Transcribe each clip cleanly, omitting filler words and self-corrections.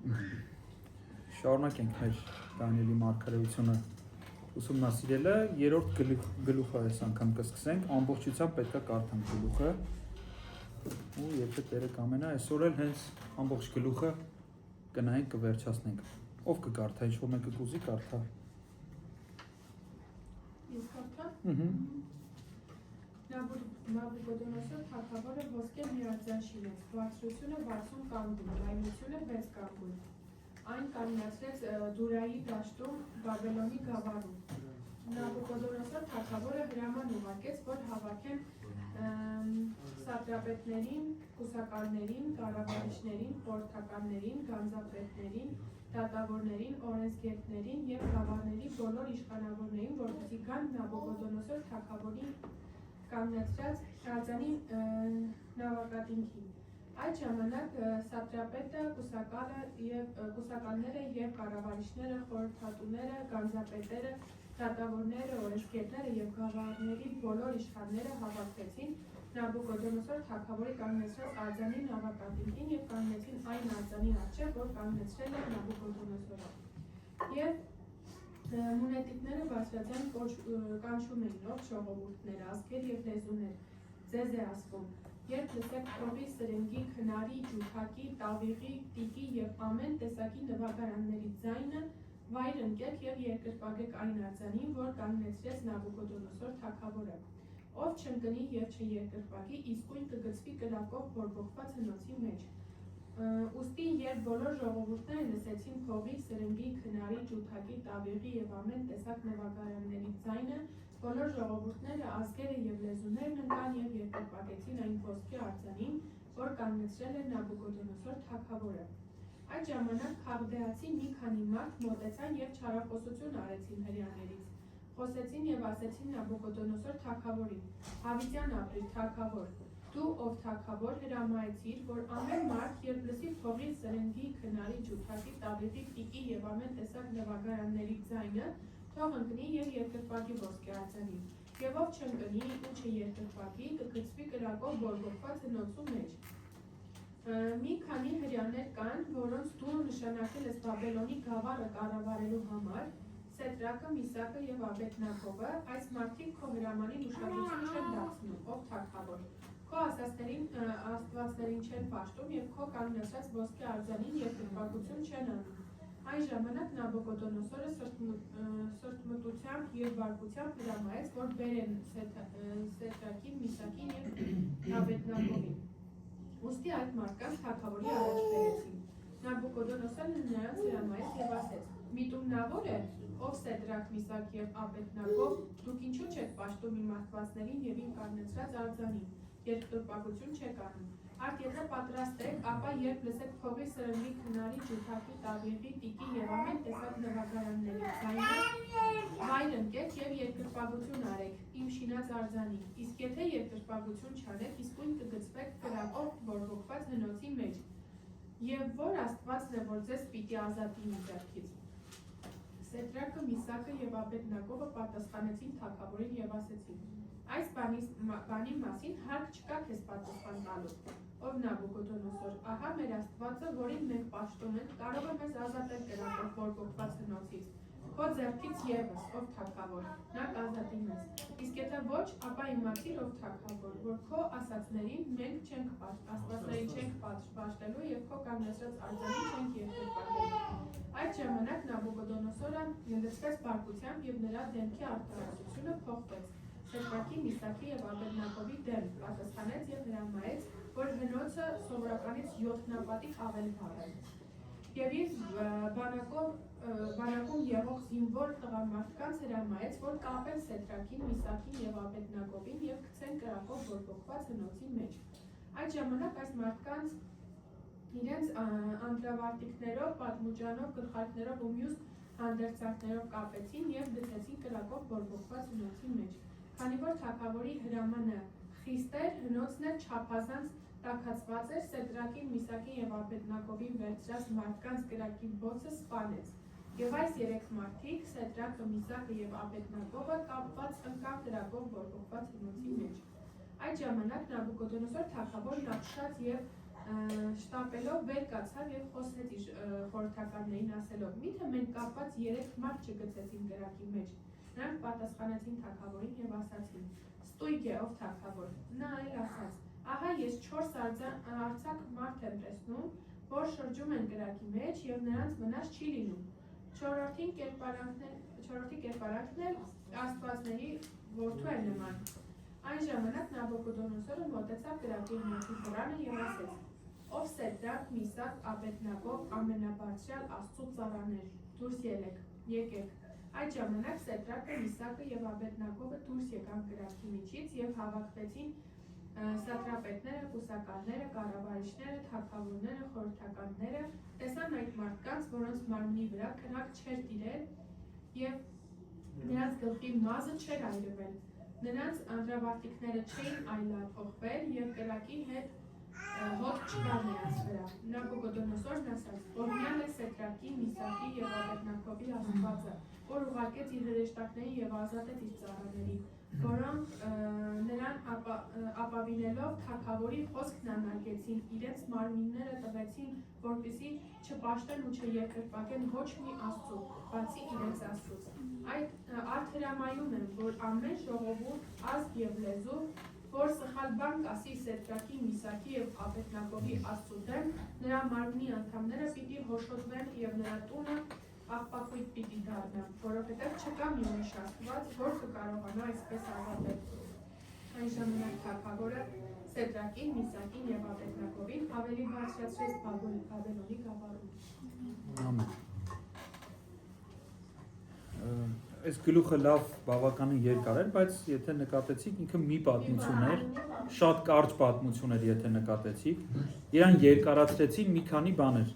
Շարունակենք մեր Դանիելի մարգարեությունը ուսումնասիրելը, երրորդ գլուխը այս անգամ կսկսենք, ամբողջությամբ պետք է կարդանք գլուխը, ու եթե Տերը կամենա, այսօր էլ հենց ամբողջ գլուխը կնայենք, կվերջացնենք, ով կկարդա, ինչ-որ մեկը կուզի կարդա։ Ես կարդա։ Նաբուկոդոնոսոր թագավորը ոսկե միարձան շինեց, բարձրությունը 60 կանգուն, լայնությունը 6 կանգուն։ Այն կանգնացրեց Դուրայի դաշտում Բաբելոնի գավառում։ Նաբուկոդոնոսոր թագավորը հրաման ուղարկեց, որ հավաքեն սատրապետներին, կուսակալներին, կառավարիչներին, խորհրդականներին, գանձապետներին, դատավորներին, օրենսգետներին և գավառների բոլոր իշխանավորներին, որպեսզի գան Նաբուկոդոնոսոր թագավորի կանգնեցրած արձանի նավակատինքին։ Այդ ժամանակ սատրապետը, կուսակալները և կառավարիչները, խորհրդատուները, գանձապետերը, դատավորները, օրենսգետները և գավառների բոլոր իշխանները հավաքվեցին Նաբուկոդոնոսոր թագավորի կանգնեցրած արձանի նավակատինքին և կանգնեցին այն արձանի առջև, որ կանգնեցրել էր Նաբուկոդոնոսորը։ Եվ մունետիկները բարձրաձայն կանչում էին, ով ժողովուրդներ, ազգեր և լեզուներ, ձեզ է ասվում, երբ լսեք փողի, սրենգի, քնարի, ջութակի, տավիղի, տիկի և ամեն տեսակի նվագարանների ձայնը, վայր ընկեք և երկրպագեք այն արձանին, որ կանգնեցրեց Նաբուկոդոնոսոր թագավորը։ Ով չընկնի և չերկրպագի, իսկույն կգցվի կրակով բորբոքված հնոցի մեջ։ Ուստի երբ բոլոր ժողովուրդները լսեցին փողի, սրենգի, քնարի, ջութակի, տավիղի և ամեն տեսակ նվագարանների ձայնը, բոլոր ժողովուրդները, ազգերը և լեզուներն ընկան և երկրպագեցին այն ոսկե արձանին, որ կանգնեցրել էր Նաբուկոդոնոսոր թագավորը։ Այդ ժամանակ քաղդեացի մի քանի մարդ մոտեցան և չարախոսություն արեցին հրեաներից։ Խոսեցին և ասեցին Նաբուկոդոնոսոր թագավորին. Հավիտյան ապրիր, թագավոր, դու ով թագավոր հրամայեցիր, որ ամեն մարդ, երբ լսի փողի, սրենգի, քնարի, ջութակի, տավիղի, տիկի և ամեն տեսակ նվագարանների ձայնը, թող ընկնի և երկրպագի ոսկե արձանին, և ով չընկնի ու չերկրպագի, կգցվի կրակով բորբոքված հնոցու մեջ։ Մի քանի հրեաներ կան, որոնց դու նշանակել ես Բաբելոնի գավառը կառավարելու համար, Սեդրակը, Միսակը և Աբեդնագովը, այս մարդիկ քո հրամանին ուշադրություն չեն դարձնում, ով թագավոր, քո աստվածներին չեն պաշտում և քո կանգնեցրած ոսկե արձանին երկրպագություն չեն անում։ Այն ժամանակ Նաբուկոդոնոսորը սրտմտությամբ և բարկությամբ հրամայեց, որ բերեն Սեդրակին, Միսակին և Աբեդնագովին։ Ուստի այդ մարդկանց թագավորի առաջ բերեցին։ Նաբուկոդոնոսորը նրանց հրամայեց և ասեց. Միտումնավոր է, ով Սեդրակ, Միսակ և Աբեդնագով, դուք ինչու չեք պաշտում իմ աստվածներին և իմ կանգնեցրած արձանին, երկրպագություն չեք անում։ Արդ եթե պատրաստ եք, ապա երբ լսեք փողի, սրենգի, քնարի, ջութակի, տավիղի, տիկի և ամեն տեսակ նվագարանների ձայնը, վայր ընկեք և երկրպագություն արեք իմ շինած արձանին, իսկ եթե երկրպագություն չանեք, իսկույն կգցվեք կրակով բորբոքված հնոցի մեջ։ Եվ որ աստվածն է, որ ձեզ պիտի ազատի իմ ձեռքից։ Սեդրակը, Միսակը և Աբեդնագովը պատասխանեցին թագավորին և ասեցին. Այս բանի մասին հարկ չկա քեզ պատասխան տալու, ով Նաբուկոդոնոսոր, ահա մեր աստվածը, որին մենք պաշտում ենք, կարող է մեզ ազատել կրակով բորբոքված հնոցից, քո ձեռքից ևս, ով թագավոր, նա կազատի մեզ, իսկ եթե ոչ, ապա իմացիր, ով թագավոր, որ քո ասածներին մենք չենք աստվածներին չենք պաշտելու և քո կանգնեցրած արձանին չենք երկրպագելու։ Այդ ժամանակ Նաբուկոդոնոսորը լցվեց բարկությամբ և նրա դեմքի արտահայտությունը փոխվեց։ Սեդրակի, Միսակի և Աբեդնագովի դեմ պատասխանեց և հրամայեց, որ հնոցը սովորականից 7-նապատիկ ավելի վառեն։ Եվ իր բանակում եղող զինվոր տղամարդկանց հրամայեց, որ կապեն Սեդրակին, Միսակին և Աբեդնագովին և գցեն կրակով բորբոքված հնոցի մեջ։ Այդ ժամանակ այս մարդկանց իրենց անդրավարտիքներով, պատմուջանով, գլխարկներով ու մյուս հանդերձանքներով կապեցին և գցեցին կրակով բորբոքված հնոցի մեջ։ Քանի որ թագավորի հրամանը խիստ էր, հնոցն էլ չափազանց տաքացված էր, Սեդրակին, Միսակին և Աբեդնագովին վերցրած մարդկանց կրակի բոցը սպանեց։ Եվ այս երեք մարդիկ, Սեդրակը, Միսակը և Աբեդնագովը կապված ընկան կրակով բորբոքված հնոցի մեջ։ Այդ ժամանակ Նաբուկոդոնոսոր թագավորն ապշած և շտապելով վեր կացավ եւ խոսեց իր խորհրդականներին ասելով. «Միթե մենք կապված 3 մարդ չգցեցին կրակի մեջ»։ Նրանք պատասխանեցին թագավորին եւ ասացին. «Ստույգ է, ով թագավոր»։ Նա այլ ասաց. «Ահա ես 4 արձակ մարդ եմ տեսնում, որ շրջում են կրակի մեջ եւ նրանց վնաս չի լինում։ Չորրորդի կերպարանքն էլ աստվածների որդու է նման»։ Այն ժամանակ Նաբուկոդոնոսորը մոտեցավ կրակի հնարքի խորանը եւ ասեց. «Ով Սեդրակ, Միսակ, Աբեդնագո, ամենաբարձրյալ Աստծո ծառաներ, դուրս եկեք»։ Այդ ժամանակ Սեդրակը, Միսակը եւ Աբեդնագովը դուրս եկան կրակի միջից եւ հավաքվեցին սատրապետները, կուսակալները, կառավարիչները, թագավորները, խորհրդականները, տեսան այդ մարդկանց, որոնց մարմնի վրա կրակ չէր տիրել եւ նրանց գլխի մազը չէր այրվել, նրանց անդրավարտիքները չէին այլափոխվել եւ կրակի հետ հոտ չկար նրանց վրա։ Նաբուկոդոնոսորն ասաց. «Օրհնյալ է Սեդրակի, Միսակի եւ Աբեդնագովի Աստվածը, որ ուղարկեց իր հրեշտակներին եւ ազատեց իր ծառաներին, որոնք նրան ապավինելով թագավորի խոսքն անարգեցին, իրենց մարմինները տվեցին, որպեսզի չպաշտեն ու չերկրպագեն ոչ մի աստծու, բացի իրենց Աստծուց։ Արդ հրամայում եմ, որ ամեն ժողովուրդ, ազգ եւ լեզու, որ սխալ բան կասի Սեդրակի, Միսակի եւ Աբեդնագովի Աստծու դեմ, նրա մարմնի անդամները պիտի հոշոտվեն եւ նրա տունը աղբակույտ պիտի դառնա, որովհետեւ չկա մի ուրիշ Աստված, որ կկարողանա այսպես ազատել»։ Այն ժամանակ թագավորը Սեդրակին, Միսակին եւ Աբեդնագովին ավելի բարձրացրեց Բաբելոնի գավառում։ Ամեն։ Այս գլուխը լավ բավականին երկար էր, բայց եթե նկատեցիք, ինքը մի պատմություն էր, շատ կարճ պատմություն էր, եթե նկատեցիք, իրան երկարացրեցին մի քանի բաներ։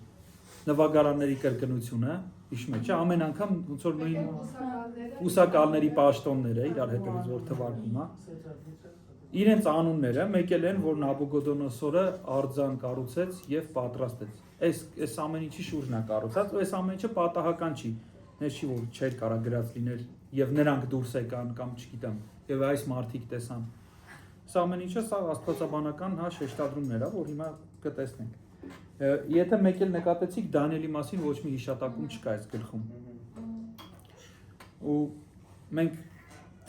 Նվագարանների կրկնությունը, հիշում եք, չէ՞, ամեն անգամ ոնց որ նույն ուսակալների պաշտոնները իրար հետևից որ թվարկում է։ Իրենց անունները մեկ էլ են, որ Նաբուկոդոնոսորը արձան կառուցեց եւ պատրաստեց։ Այս ամեն ինչի շուրջն է կառուցած, ու այս ամեն ինչը պատահական չի։ Ներշի որ չէր կարա գրած լիներ եւ նրանք դուրս եկան կամ չգիտեմ եւ այս մարդիկ տեսան։ Սա ամեն ինչը սա աստվածաբանական շեշտադրումներ է, որ հիմա կտեսնենք։ Եթե մեկ էլ նկատեցիք Դանիելի մասին ոչ մի հիշատակում չկա այս գլխում։ Ու մենք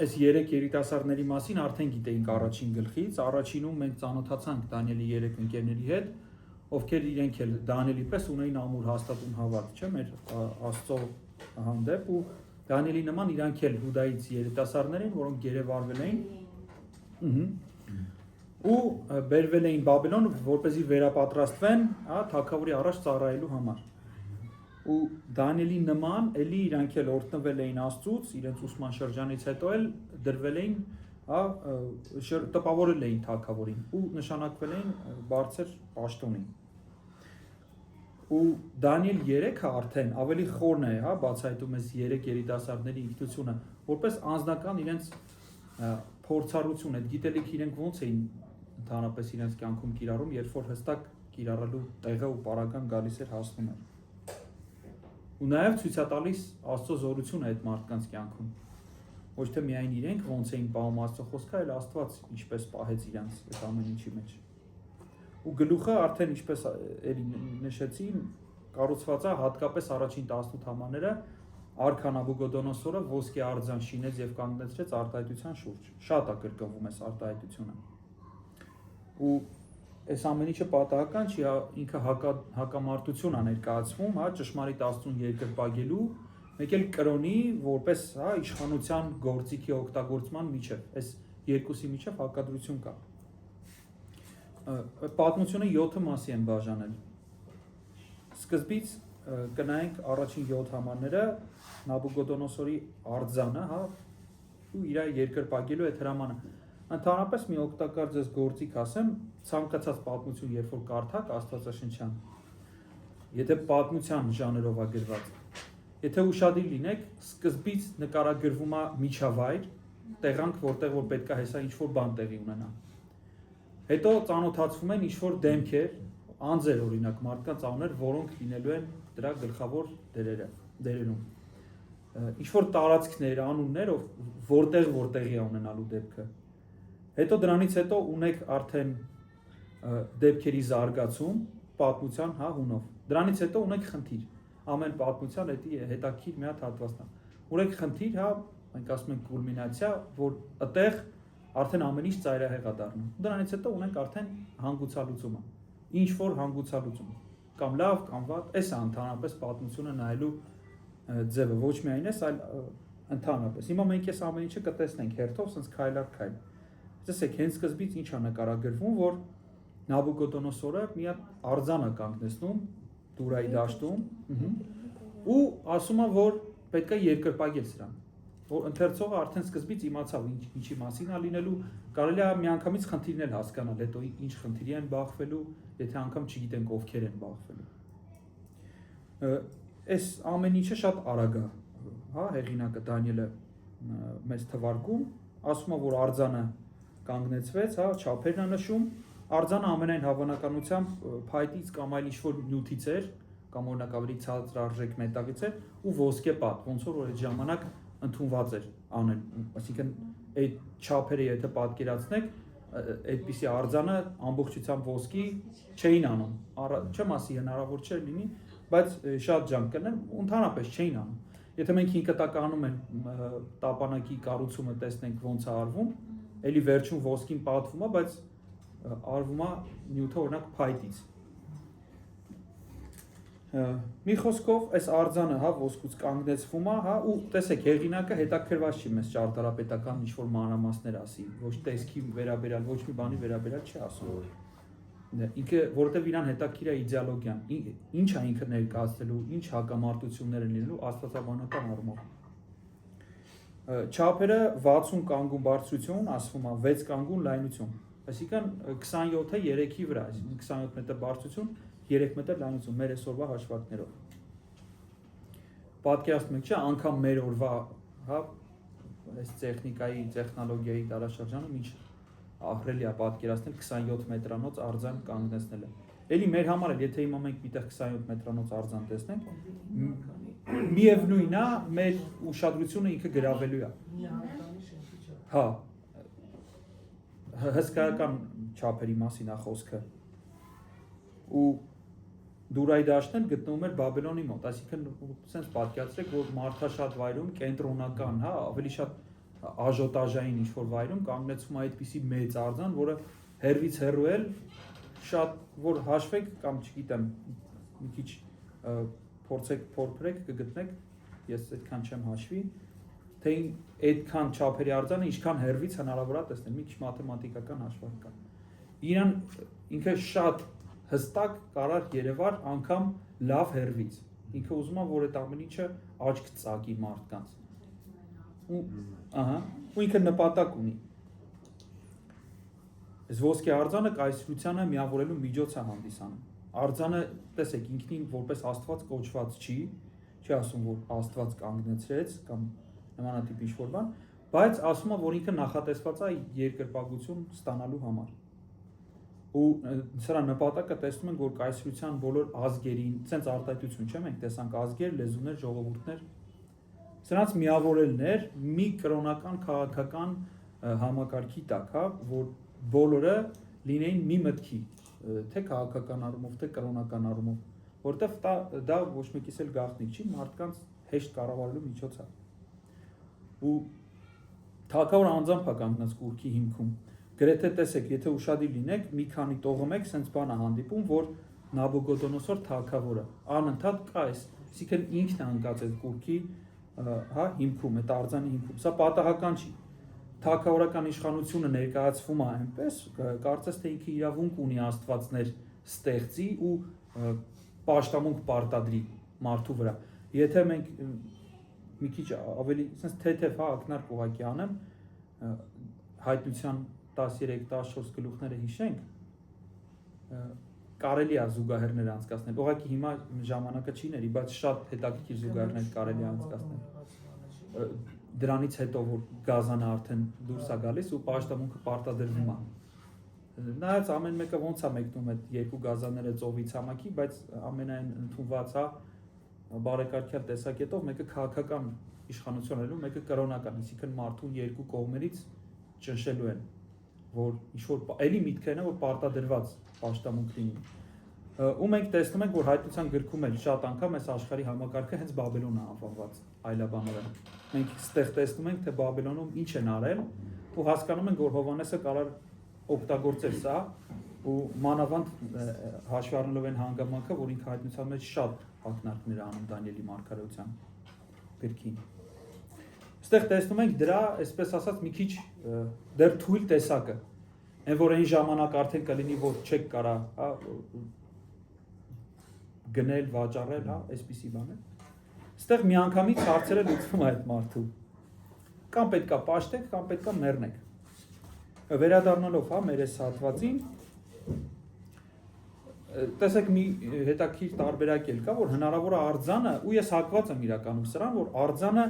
այս 3 երիտասարդների մասին արդեն գիտեինք առաջին գլխից, առաջինում մենք ծանոթացանք Դանիելի 3 ընկերների հետ, ովքեր իրենք էլ Դանիելի պես ունեին ամուր հաստատուն հավատ, չէ՞, մեր Աստծո հանդեպ ու Դանիելի նման իրանք էլ Հուդայից երիտասարդներ էին, որոնք գերեվարվել էին ու բերվել էին Բաբելոն, որպեսզի վերապատրաստվեն, թագավորի առաջ ծառայելու համար։ Ու Դանիելի նման էլի իրանք էլ օրհնվել էին Աստծուց, իրենց ուսման շրջանից հետո էլ դրվել էին, տպավորել էին թագավորին ու նշանակվել էին բարձր պաշտոնին։ Ու Դանիել 3-ը արդեն ավելի խորն է, բացահայտում այս 3 երիտասարդների ինքնությունը, որպես անձնական իրենց փորձառություն, այդ գիտելիք իրենք ոնց էին ընդհանրապես իրենց կյանքում կիրառում, երբ որ հստակ կիրառելու տեղը ու պարագան գալիս էր հասնում էր։ Ու նաև ցույց է տալիս Աստծո զորությունը այդ մարդկանց կյանքում։ Ոչ թե միայն իրենք ոնց էին պահում Աստծո խոսքը, այլ Աստված ինչպես պահեց իրենց այդ ամեն ինչի մեջ։ Ու գլուխը արդեն ինչպես նշեցի, կառուցված է հատկապես առաջին 18 համարները արքա Նաբուկոդոնոսորը ոսկե արձան շինեց եւ կանգնեցրեց արտահայտության շուրջ։ Շատ է կրկնվում այս արտահայտությունը։ Ու այս ամեն ինչը պատահական չի, ինքը հակամարտություն է ներկայացվում, ճշմարիտ Աստծուն երկրպագելու, մեկ էլ կրոնի որպես իշխանության գործիքի օգտագործման միջև, այս երկուսի միջև հակադրություն կա։ Պատմությունը 7 մասի են բաժանել։ Սկզբից կնայենք առաջին 7 համարները Նաբուկոդոնոսորի արձանը, ու իր երկրպագելու այդ հրամանը։ Ընդհանրապես մի օգտակար ձեզ գործիք ասեմ, ցանկացած պատմություն երբ որ կարդաք Աստվածաշնչյան, եթե պատմության ժանրով է գրված, եթե ուշադիր լինեք, սկզբից նկարագրվում է միջավայր, տեղանք, որտեղ որ պետք է հեսա ինչ-որ բան տեղի ունենա։ Հետո ծանոթացվում են ինչ-որ դեմքեր, անձեր օրինակ, մարդկանց անուններ, որոնք լինելու են դրա գլխավոր դերերում։ Ինչ-որ տարածքներ, անուններ, որտեղի է ունենալու դեպքը։ Հետո դրանից հետո ունեք արդեն դեպքերի զարգացում պատմության, հա, հունով։ Դրանից հետո ունենք խնդիր։ Ամեն պատմության հետաքրքիր մի հատ հատվածն է։ Ունենք խնդիր, հա, մենք ասում ենք կուլմինացիա, որ այդտեղ արդեն ամեն ինչ ծայրահեղ է դառնում։ Դրանից հետո ունենք արդեն հանգուցալուծումը։ Ինչ որ հանգուցալուծում, կամ լավ, կամ վատ, այս է ընդհանրապես պատմությունը նայելու ձևը, ոչ միայն էս, այլ ընդհանրապես։ Հիմա մենք այս ամեն ինչը կտեսնենք հերթով, sense քայլ առ քայլ։ Տեսեք, հենց սկզբից ինչ է նկարագրվում, որ Նաբուկոդոնոսորը մի հատ արձանը կանգնեցնում Դուրայի դաշտում, ու ասում է, որ պետք է երկրպագել սրան։ Որ ընթերցողը արդեն սկզբից իմացավ ինչի մասին է լինելու, կարելի է միանգամից խնդիրներ հասկանալ, հետո ինչ խնդիրի են բախվելու, եթե անգամ չգիտենք ովքեր են բախվելու։ Այս ամեն ինչը շատ արագ է, հա, հեղինակը Դանիելը մեզ թվարկում, ասում է, որ արձանը կանգնեցվեց, հա, չափերն է նշում, արձանը ամենայն հավանականությամբ փայտից կամ այլ ինչ-որ նյութից էր, կամ օրինակ ավելի ցածրարժեք մետաղից էր ու ոսկե պատ, ոնց որ այդ ժամանակ ընդունված էր անել, այսինքն այդ չափերը եթե պատկերացնեք, այդպիսի արձանը ամբողջությամբ ոսկի չէին անում, չեմ ասի հնարավոր չէր լինի, բայց շատ ջանք կնեն, ընդհանրապես չէին անում։ Եթե մենք 5 տականում են տապանակի կառուցումը տեսնենք ոնց է արվում, էլի վերջում ոսկին պատվում է, բայց արվում է նյութը օրինակ փայտից։ Մի խոսքով այս արձանը, հա, ոսկուց կանգնեցվում է, հա, ու տեսեք, հեղինակը հետաքրքրված չի մեզ ճարտարապետական ինչ-որ մանրամասներ ասի, ոչ տեսքի վերաբերյալ, ոչ մի բանի վերաբերյալ չի ասում։ Ինքը, որովհետև իրան հետաքրքիր է իդեոլոգիան, ինչ է ինքը ներկայացնելու, ինչ հակամարտություններ են լինելու աստվածաբանական առումով։ Չափերը 60 կանգուն բարձրություն, ասվում է 6 կանգուն լայնություն, այսինքն 27-ը 3-ի վրա, այսինքն 27 մետր բարձրություն, 3 մետր լայնություն, մեր այսօրվա հաշվարկներով։ Պատկերացնում եք, չէ, անգամ մեր օրվա, հա, այս տեխնոլոգիայի դարաշրջանում ինչ ահռելի է պատկերացնել 27 մետրանոց արձան կանգնեցնելը։ Էլի մեր համար էլ, եթե հիմա մենք միտեղ 27 մետրանոց արձան տեսնենք, միևնույնն է, մեր ուշադրությունը ինքը գրավելու է։ Հա, հսկայական չափերի մասին է խոսքը։ Ու Դուրայի դաշտն գտնվում էր Բաբելոնի մոտ, այսինքն sense պատկերացրեք, որ մարդաշատ վայրում կենտրոնական, հա, ավելի շատ աժոտաժային ինչ-որ վայրում կանգնեցվում է այդպիսի մեծ արձան, որը հեռվից հեռու էլ շատ որ հաշվեք կամ չգիտեմ, մի քիչ փորձեք կգտնեք, ես այդքան չեմ հաշվի, թե այդքան չափերի արձանը ինչքան հեռվից հնարավոր է տեսնել, մի քիչ մաթեմատիկական հաշվարկ կա։ Իրան ինքը շատ հստակ կարար երևար անգամ լավ հեռվից։ Ինքը ուզում է, որ այդ ամեն ինչը աչք ծակի մարդկանց։ Ու ինքը նպատակ ունի։ Այս ոսկե արձանը կայսրությանը միավորելու միջոց է հանդիսանում։ Արձանը, տեսեք, ինքնին որպես Աստված կոչված չի ասում, որ Աստված կանգնեցրեց կամ նմանատիպ ինչ-որ բան, բայց ասում է, որ ինքը նախատեսված է երկրպագություն ստանալու համար։ Ու սրա նպատակը տեսնում ենք, որ կայսրության բոլոր ազգերին, ցենց արտահայտություն չէ, մենք տեսանք ազգեր, լեզուներ, ժողովուրդներ, սրանց միավորելն էր մի կրոնական քաղաքական համակարգի տակ, հա, որ բոլորը լինեին մի մտքի, թե քաղաքական առումով, թե կրոնական առումով, որովհետև դա ոչ մեկիս էլ գաղտնիք չի, մարդկանց հեշտ կառավարելու միջոց է։ Ու թագավորը անձամբ է կանգնած կուռքի հիմքում։ Գրեթե տեսեք, եթե ուշադիր լինեք, մի քանի տողում եք, սենց բան է հանդիպում, որ Նաբուկոդոնոսոր թագավորը անընդհատ կա էս, այսինքն ինքն է ընկած այդ կուռքի, հա, հիմքում, այդ արձանի հիմքում։ Սա պատահական չի։ Թագավորական իշխանությունը ներկայացվում է այնպես, կարծես թե ինքը իրավունք ունի աստվածներ ստեղծի ու պաշտամունք պարտադրի մարդու վրա։ Եթե մենք մի քիչ ավելի, սենց թեթև, հա, ակնարկ ուղղակի անեմ, հայտնության 13-14 գլուխները հիշենք, կարելի է զուգահեռներ անցկացնել, ուղղակի հիմա ժամանակը չի ների, բայց շատ հետաքրքիր զուգահեռներ կարելի է անցկացնել, դրանից հետո, որ գազանը արդեն դուրս է գալիս ու պաշտամունքը պարտադրվում է, նայած ամեն մեկը ոնց է մեկնում այդ երկու գազանները ծովի ցամաքի, բայց ամենայն ընդունված է բարեկարգյալ տեսակետով, մեկը քաղաքական իշխանություն ելու, մեկը կրոնական, այսինքն մարդուն երկու կողմերից ճնշելու են։ որ ինչ-որ էլի միտքը նա որ պարտադրված պաշտամունք լինի։ Ու մենք տեսնում ենք, որ հայտնության գրքում էլ շատ անգամ այս աշխարհի համակարգը հենց Բաբելոնն է անվանված այլաբանորեն։ Մենք ստեղ տեսնում ենք, թե Բաբելոնում ինչ են արել ու հասկանում ենք, որ Հովհաննեսը կարող օգտագործել սա ու մանավանդ հաշվի առնելով այն հանգամանքը, որ ինքը հայտնության մեջ շատ ակնարկներ անում Դանիելի մարգարեության գրքին։ Այստեղ տեսնում ենք դրա, այսպես ասած, մի քիչ դեռ թույլ տեսակը, այն որ այն ժամանակ արդեն կլինի, որ չեք կարա, հա, գնել, վաճառել, հա, այսպիսի բաներ։ Այստեղ միանգամից հարցերը լուծվում է այդ մարդու։ Կամ պետքա պաշտեք, կամ պետքա մեռնեք։ Վերադառնալով, հա, մեր այս հատվածին, տեսեք մի հետաքրքիր տարբերակ էլ կա, որ հնարավոր է արձանը, ու ես հակված եմ իրականում սրան, որ արձանը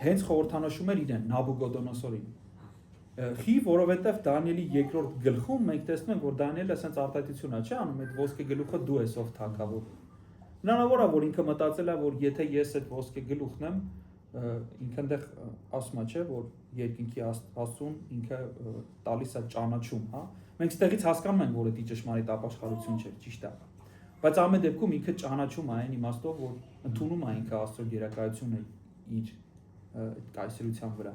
հենց խորհրդանշում էր իրեն Նաբուկոդոնոսորին։ Խի, որովհետև Դանիելի երկրորդ գլխում մենք տեսնում ենք, որ Դանիելը ասենց արտահայտություն է, չէ՞ անում, այդ ոսկե գլուխը դու ես ով թագավոր։ Հնարավոր է, որ ինքը մտածել է, որ եթե ես այդ ոսկե գլուխն եմ, ինքը այնտեղ ասում է, չէ, որ երկինքի Աստծուն ինքը տալիս է ճանաչում, հա։ Մենք ստեղից հասկանում ենք, որ դա ճշմարիտ ապաշխարություն չէ, ճիշտ է։ Բայց ամեն դեպքում ինքը ճանաչում է այն իմաստով, որ ընդունում է ինքը Աստծո գերակայությունը իր կայսրության վրա։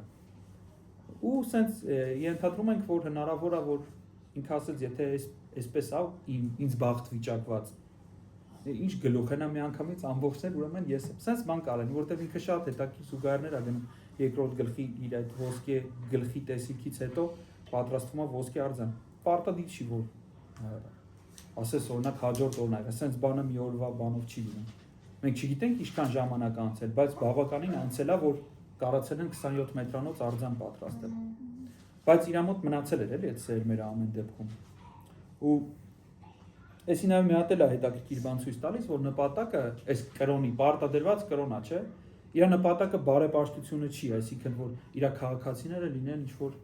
Ու սենց ենթադրում ենք, որ հնարավոր է, որ ինքը ասեց, եթե այսպես ա ինձ բախտ վիճակված, ինչ գլուխ են միանգամից ամբողջներ, ուրեմն ես եմ։ Սենց բան կարեն, որտեղ ինքը շատ հետաքրքիր զուգահեռներ ա գնում երկրորդ գլխի իր այդ ոսկե գլխի տեսիքից հետո պատրաստվում է ոսկե արձան։ Պարտադիր չի, որ ասես օրինակ հաջորդ օրնակ, սենց բանը մի օրվա բանով չի լինում։ Մենք չգիտենք ինչքան ժամանակ անցել, բայց բավականին անցել է, որ կարացել են 27 մետրանոց արձան պատրաստել։ Բայց իր մոտ մնացել էր էլի այդ սերմերը ամեն դեպքում։ Ու այսի նաև մի հատ էլ է հետաքրքիր բան ցույց տալիս, որ նպատակը այս կրոնի պարտադրված կրոնա, չէ՞։ Իր նպատակը բարեպաշտությունը չի, այսինքն որ իր քաղաքացիները լինեն ինչ-որ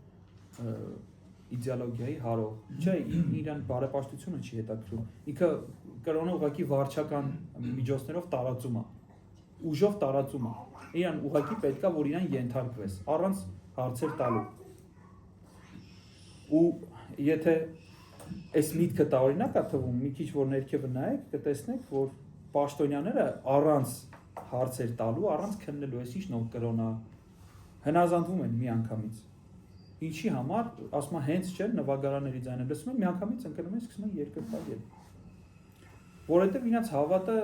իդեոլոգիայի հարող, չէ, իրան բարեպաշտությունը չի հետաքրքրում։ Ինքը կրոնը ուղղակի վարչական միջոցներով տարածում է, ուժով տարածում է։ Իրան ուղղակի պետքա, որ իրան ենթարկվես, առանց հարցեր տալու։ Ու եթե այս միտքը տարօրինակ է թվում, մի քիչ որ ներքևը նայեք, կտեսնեք, որ պաշտոնյաները առանց հարցեր տալու, առանց քննելու, այս ինչ նոր կրոն է, հնազանդվում են միանգամից։ Ինչի համար, ասում եմ, հենց չէ, նվագարանների ձայնը լսում են, միանգամից ընկնում են, սկսում են երկրպագել։ Որովհետև իրենց հավատը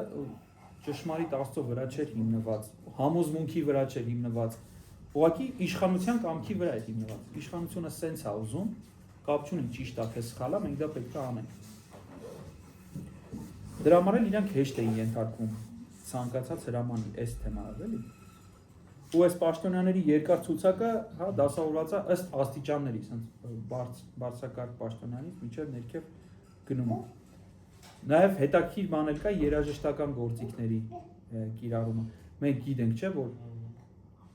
ճշմարիտ Աստծո վրա չէր հիմնված, համոզմունքի վրա չէր հիմնված, ուղղակի իշխանության կամքի վրա է հիմնված։ Իշխանությունը սենց է ուզում, կապ չունի ճիշտ է թե սխալ է, մենք դա պետք է անենք։ Դրա համար էլ իրանք հեշտ էին ենթարկվում ցանկացած հրամանի այս թեմանով, էլի։ Ու այս պաշտոնյաների երկար ցուցակը, հա, դասավորված է ըստ աստիճանների, ասենց բարձրակարգ պաշտոնյանից մինչև ներքև գնում է։ Նաև հետաքրքիր բան էլ կա երաժշտական գործիքների կիրառումը։ Մենք գիտենք, չէ, որ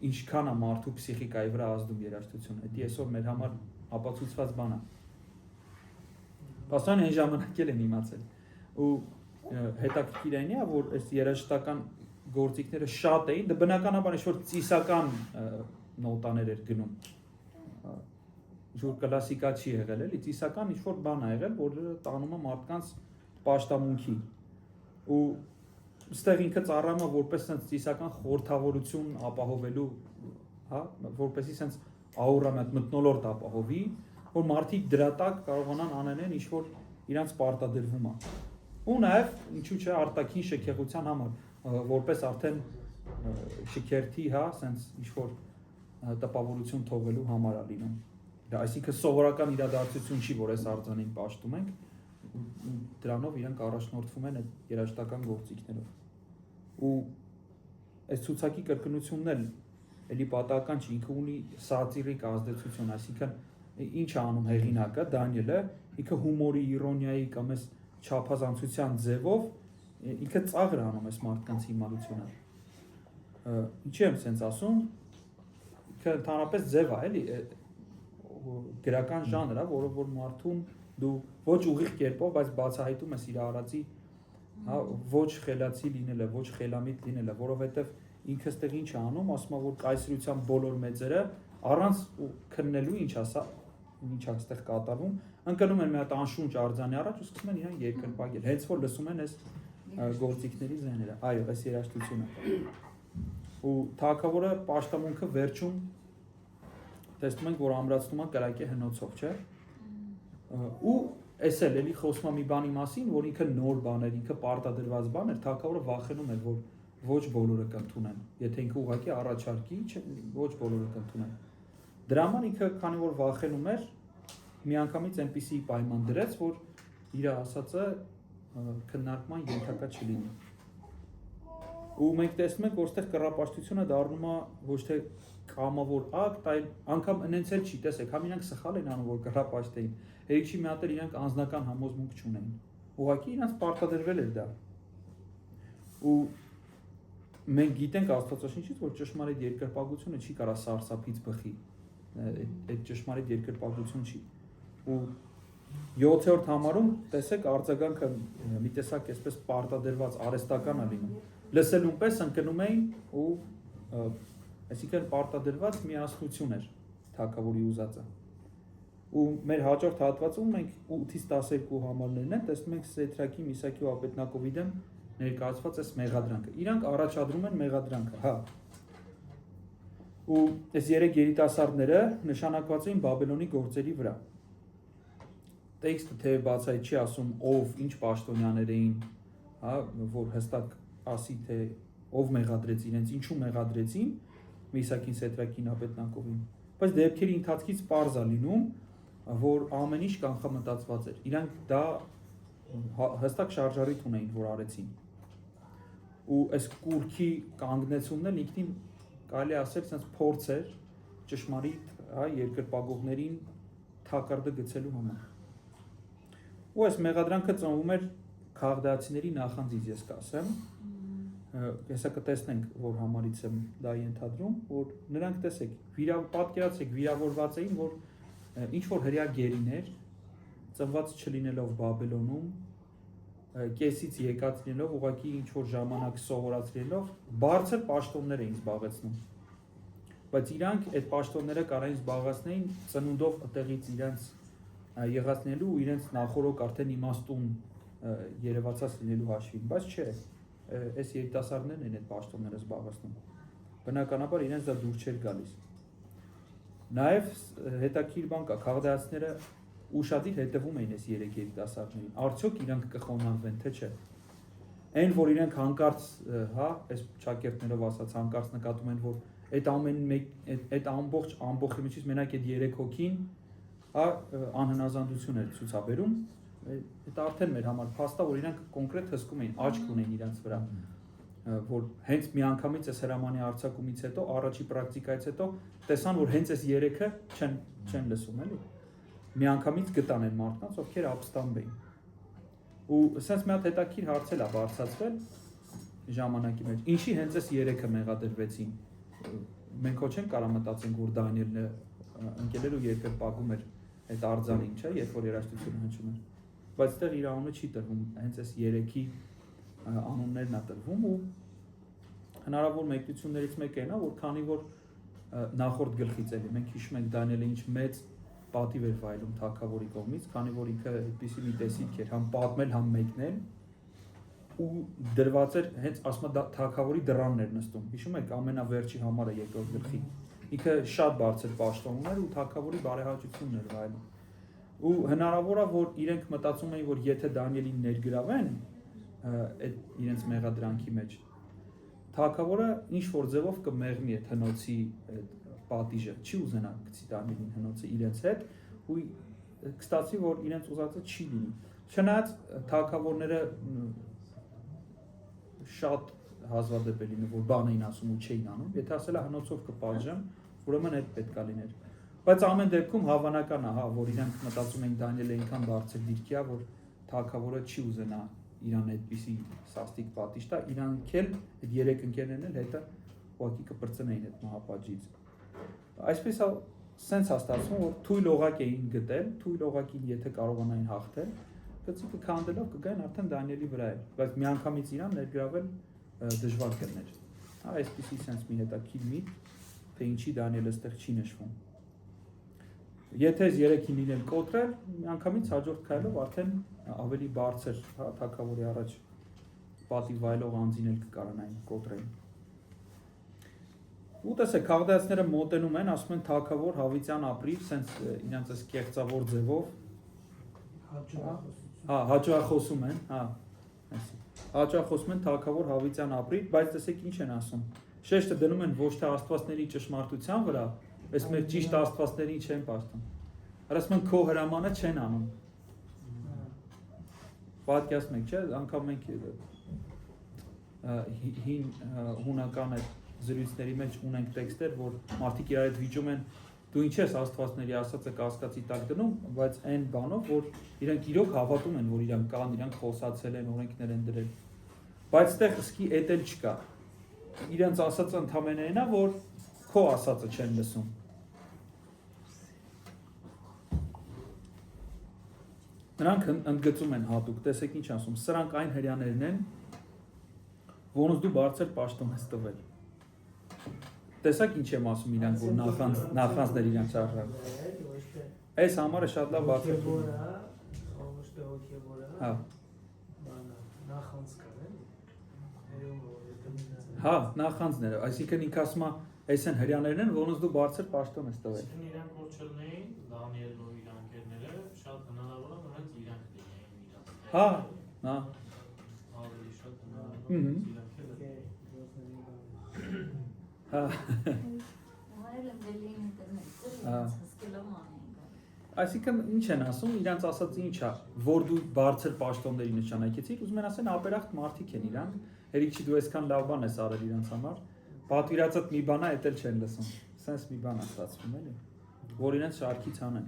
ինչքան է մարդու պսիխիկայի վրա ազդում երաժշտությունը։ Դա այսօր մեր համար ապացուցված բան է։ Պաստորեն այն ժամանակ էլ են իմացել։ Ու հետաքրքիր այն է, որ այս երաժշտական գործիքները շատ էին, դա բնականաբար ինչ-որ ծիսական նոտաներ էր գնում։ Ինչ-որ կլասիկա չի եղել, էլի, ծիսական ինչ-որ բան է եղել, որը տանում է մարդկանց պաշտամունքի։ Ու այստեղ ինքը ծառայում է որպես sense ծիսական խորհրդավորություն ապահովելու, հա, որպեսզի sense աուրան այդ մթնոլորտ ապահովի, որ մարդիկ դրա տակ կարողանան անեն ինչ-որ իրանց պարտադրվում է։ Ու նաև ինչու՞ չէ արտաքին շքեղության համար, որպես արդեն շքերթի, հա, sense ինչ-որ տպավորություն թողելու համար է լինում։ Դա այսինքն սովորական իրադարձություն չի, որ այս արձանին պաշտում ենք, դրանով իրանք առաջնորդվում են այդ երաժշտական գործիքներով։ Ու այս ցուցակի կրկնությունն էլ էլի պատահական չի, ինքը ունի սատիրիկ ազդեցություն, այսինքն ինչ է անում հեղինակը, Դանիելը, ինքը հումորի, իրոնիայի կամ այս չափազանցության ձևով ինքը ծաղր անում այս մարդկանց հիմարությունը։ Ինչի եմ սենց ասում, ինքը ընդհանրապես ձև է, էլի, գրական ժանր է, որով որ մարդուն դու ոչ ուղիղ կերպով, բայց բացահայտում ես իր արածի, հա, ոչ խելացի լինելը, ոչ խելամիտ լինելը, որովհետև ինքը ստեղ ինչ է անում, ասում է, որ կայսրության բոլոր մեծերը առանց քննելու ինչ ասա, ինչ է այստեղ կատարվում, ընկնում են մի հատ անշունչ արձանի առաջ ու սկսում են իրեն երկրպագել, հենց որ լսում են այս գործիքների ձայները, այո, այս երաժշտությունը։ Ու թագավորը պաշտամունքը վերջում տեսնում ենք, որ ամրացնում է կրակե հնոցով, չէ՞։ Ու այս էլի խոսում է մի բանի մասին, որ ինքը նոր բան էր, ինքը պարտադրված բան էր, թագավորը վախենում էր, որ ոչ բոլորը կընդունեն, եթե ինքը ուղղակի առաջարկի, ոչ բոլորը կընդունեն։ Դրա համար ինքը, քանի որ վախենում էր, միանգամից այնպիսի պայման դրեց, որ իր ասածը քննարկման ենթակա չլինի։ Ու մենք տեսնում ենք, որ այստեղ կռապաշտությունը դառնում է ոչ թե կամավոր ակտ, այլ անգամ նենց էլ չի, տեսեք, համ իրանք սխալ են անում, որ կռապաշտեին, երիք չի մի հատ էլ իրանք անձնական համոզմունք չունեին։ Ուղղակի իրանք պարտադրվել էր դա։ Ու մենք գիտենք Աստվածաշնչից, որ ճշմարիտ երկրպագությունը չի կարա սարսափից բխի, այդ ճշմարիտ երկրպագություն չի։ Ու 7-րդ համարում տեսեք արձագանքը մի տեսակ այսպես պարտադրված արհեստական է լինում։ Լսելուն պես ընկնում էին ու այսինքն պարտադրված միասնություն էր թագավորի ուզածը։ Ու մեր հաջորդ հատվածում մենք 8-ից 12 համարներն են, տեսնում ենք Սեդրակի, Միսակի ու Աբեդնագովի դեմ ներկայացված այս մեղադրանքը։ Իրանք առաջադրում են մեղադրանքը, հա։ Ու այս 3 երիտասարդները նշանակված էին Բաբելոնի գործերի վրա։ Տեքստը թե բացահայտ չի ասում ով ինչ պաշտոնյաներ էին, հա, որ հստակ ասի թե ով մեղադրեց իրենց, ինչու մեղադրեցին Միսակին, Սեդրակին, Աբեդնագովին, բայց դեպքերի ընթացքից պարզ է լինում, որ ամեն ինչ կանխամտածված էր։ Իրանք դա հստակ շարժառիթ ունեին, որ արեցին։ Ու այս կուրքի կանգնեցումն էլ ինքնին կարելի ասել, sense փորձ էր ճշմարիտ, հա, երկրպագողներին թակարդը գցելու համար։ Ու այս մեղադրանքը ծնվում էր քաղդայացիների նախանձից, ես կասեմ։ Հեսա կտեսնենք, որ համարից եմ դա ենթադրում, որ նրանք տեսեք, պատկերացրեք, վիրավորված էին, որ ինչ որ հրյա գերիներ, ծնված չլինելով Բաբելոնում, կեսից եկած լինելով, ուղղակի ինչ որ ժամանակ սովորացրելով, բարձր պաշտոններ էին զբաղեցնում։ Բայց իրանք այդ պաշտոնները կարային զբաղեցնեին ծնունդով ըտեղից իրենց եղածնելու ու իրենց նախորոք արդեն իմաստուն երևացած լինելու հաշվին, բայց չէ, այս երիտասարդներն են այդ պաշտոնները զբաղեցնում։ Բնականաբար իրենց դա դուր չէր գալիս։ Նաև հետաքրքիր բան կա, քաղդայացիները ուշադիր հետևում էին այս 3 երիտասարդներին, արդյոք իրանք կխոնարհվեն, թե չէ։ Այն, որ իրանք հանկարծ, հա, այս ճակերտներով ասած հանկարծ նկատում են, որ այդ այդ ամբողջ միջից մենակ այդ 3 հոգին, հա, անհնազանդություն էր ցուցաբերում, դա արդեն մեր համար փաստ է, որ իրանք կոնկրետ հսկում էին, աչք ունեին իրանց վրա, որ հենց միանգամից այս հրամանի արձակումից հետո, առաջի պրակտիկայից հետո տեսան, որ հենց այս 3-ը չեն լսում, էլի։ Միանգամից գտան են մարդկանց, ովքեր ապստամբ էին։ Ու ասենց մի հատ հետաքրքիր հարց էլ է բարձրացվել ժամանակի մեջ։ Ինչի հենց այս 3-ը մեղադրվեցին։ Մենք ոչ չենք կարող մտածենք, որ Դանիելը ընկել ու երկրպագում էր այդ արձանին, չէ, երբ որ երաժշտությունը հնչում էր։ Բայց այդտեղ իր անունը չի տրվում, հենց այս 3-ի անուններն է տրվում ու հնարավոր մեկնություններից մեկը այն է, որ քանի որ նախորդ գլխից էլի մենք հիշում ենք Դանիելը ինչ մեծ պատիվ էր վայելում թագավորի կողմից, քանի որ ինքը այդպիսի մի տեսիք էր, համ պատմել, համ մեկնել ու դրված էր հենց ասում է թագավորի դռանն էր նստում։ Հիշում եք ամենավերջի համարը երկրորդ գլխի։ Ինքը շատ բարձր պաշտոն ուներ ու թագավորի բարեհաճությունն էր վայելում։ Ու հնարավոր է, որ իրենք մտածում էին, որ եթե Դանիելին ներգրավեն այդ իրենց մեղադրանքի մեջ, թագավորը ինչ որ ձևով կմեղմի այդ հնոցի պատիժը, չի ուզենա գցի Դանիելին հնոցը իրենց հետ ու կստացի, որ իրենց ուզածը չի լինի։ Չնայած թագավորները շատ հազվադեպ է լինում, որ բան էին ասում ու չէին անում, եթե ասել է հնոցով կպատժեմ, ուրեմն այդ պետք է լիներ։ Բայց ամեն դեպքում հավանական է, հա, որ իրանք մտածում էին Դանիելը այնքան բարձր դիրքի է, որ թագավորը չի ուզենա իրան այդպիսի սաստիկ պատիժ տա, իրանք էլ այդ 3 ընկերներն էլ հետը ուղղակի կպրծնեին այդ մահապատժից։ Այսպես է սենց հաստատվում, որ թույլ օղակ էին գտել, թույլ օղակին եթե կարողանային հաղթել, գծիկը քանդելով կգային արդեն Դանիելի վրա էր, բայց միանգամից իրան ներգրավել դժվար կներ։ Հա, այսպիսի սենց մի հետաքրքիր միտ, թե ինչի Դանիելը այստեղ չի նշվում։ Եթե այս 3-ին իրեն կոտրել, միանգամից հաջորդ քայլով արդեն ավելի բարձր թագավորի առաջ պատիվ վայելող անձին էլ կկարանային կոտրել։ Ու տեսեք, քաղդայացիները մոտենում են, ասում են թագավոր Հավիտյան ապրի, սենց իրենց այս կեղծավոր ձևով, հաճախոսում են, հաճախոսում են թագավոր Հավիտյան ապրի, բայց տեսեք ինչ են ասում։ Շեշտը դնում են ոչ թե աստվածների ճշմարտության վրա, այս մեր ճիշտ աստվածներին չեն պաշտում։ Ասում են քո հրամանը չեն անում։ Պատկերացնում եք, չէ՞, անգամ մենք հին հունական այդ զրույցների մեջ ունենք տեքստեր, որ մարդիկ իրար հետ վիճում են, դու ինչ ես աստվածների ասածը կասկածի տակ դնում, բայց այն բանով, որ իրենք իրոք հավատում են, որ իրանք կան, իրանք խոսացել են, օրենքներ են դրել։ Բայց այդտեղ սկի էդ էլ չկա։ Իրանք ասածը ընդհանրապես նա, որ քո ասածը չեն լսում։ Նրանք ընդգծում են հատուկ, տեսեք ինչ ասում, սրանք այն հրյաներն են, որոնց դու բարձր պաշտոն ես տվել։ Տեսակ ինչ եմ ասում իրանք, որ նախանձներ իրանք արժան։ Այս համարը շատ լավ բացատրում է։ Հա։ Հա, նախանձները, այսինքն ինքը ասում է, այս են հրյաներն են, որոնց դու բարձր պաշտոն ես տվել։ Այսինքն իրանք որ չլնեին, Դանիելն ու իր անկերները, շատ հնարավոր է, որ հենց իրանք լինեին իրանք։ Հա, հա։ Ավելի շատ հնարավոր է իրանք Հա։ Այսինքն ինչ են ասում, իրանց ասածը ինչ է, որ դու բարձր պաշտոնների նշանակեցիր, ուզում են ասեն ապերախտ մարդիկ են իրանք, հերիք չի դու այսքան լավ բան ես արել իրանց համար, պատվիրածդ մի բան է, էդ էլ չեն լսում, սենց մի բան է ստացվում էլի, որ իրենց շարքից անեն։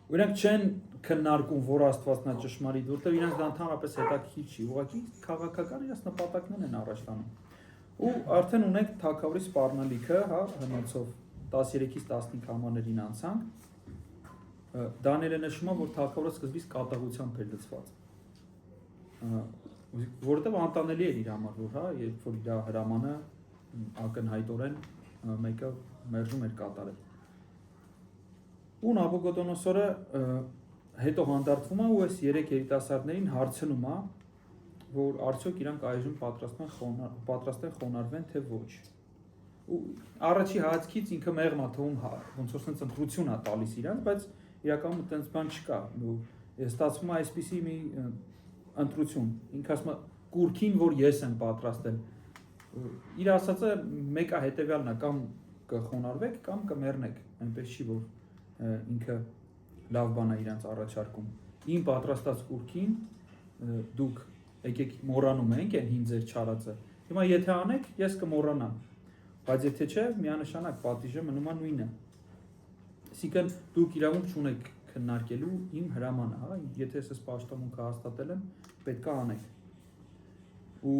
Ու իրանք չեն քննարկում, որ Աստվածն է ճշմարիտ, որտեղ իրանք դա ընդհանրապես հետաքրքիր չի, ուղղակի քաղաքական իրենց նպատակներն են առաջ տանում։ Ու արդեն ունենք թագավորի սպառնալիքը, հա, հնոցով 13-ից 15 համարներին անցանք։ Դանիելը նշում է, որ թագավորը սկզբից կատաղությամբ էր լցված։ Որովհետև անտանելի էր իր համար, որ հա, երբ որ իր հրամանը ակնհայտորեն մեկը մերժում էր կատարել։ Ու Նաբուկոդոնոսորը հետո հանդարտվում է ու այս 3 երիտասարդներին հարցնում է, որ արդյոք իրանք այժմ պատրաստ են խոնարհվեն, թե ոչ։ Ու առաջի հայացքից ինքը մեղմ է թվում, ոնց որ sense ընտրություն է տալիս իրանք, բայց իրականում այդպես բան չկա։ Ու ստացվում է այսպիսի մի ընտրություն։ Ինքը ասում է կուրքին, որ ես եմ պատրաստել։ Իր ասածը մեկը հետևյալն է, կամ կխոնարհվեք, կամ կմեռնեք։ Այնպես չի, որ ինքը լավ բան է իրանք առաջարկում։ Իմ պատրաստած կուրքին դուք եկեք մոռանում ենք այն հին ձեր չարածը։ Հիմա եթե անեք, ես կմոռանամ։ Բայց եթե չէ, միանշանակ պատիժը մնում է նույնը։ Այսինքն դուք իրավունք չունեք քննարկելու իմ հրամանը, հա, եթե ես այս պաշտամունքը հաստատել եմ, պետք է անեք։ Ու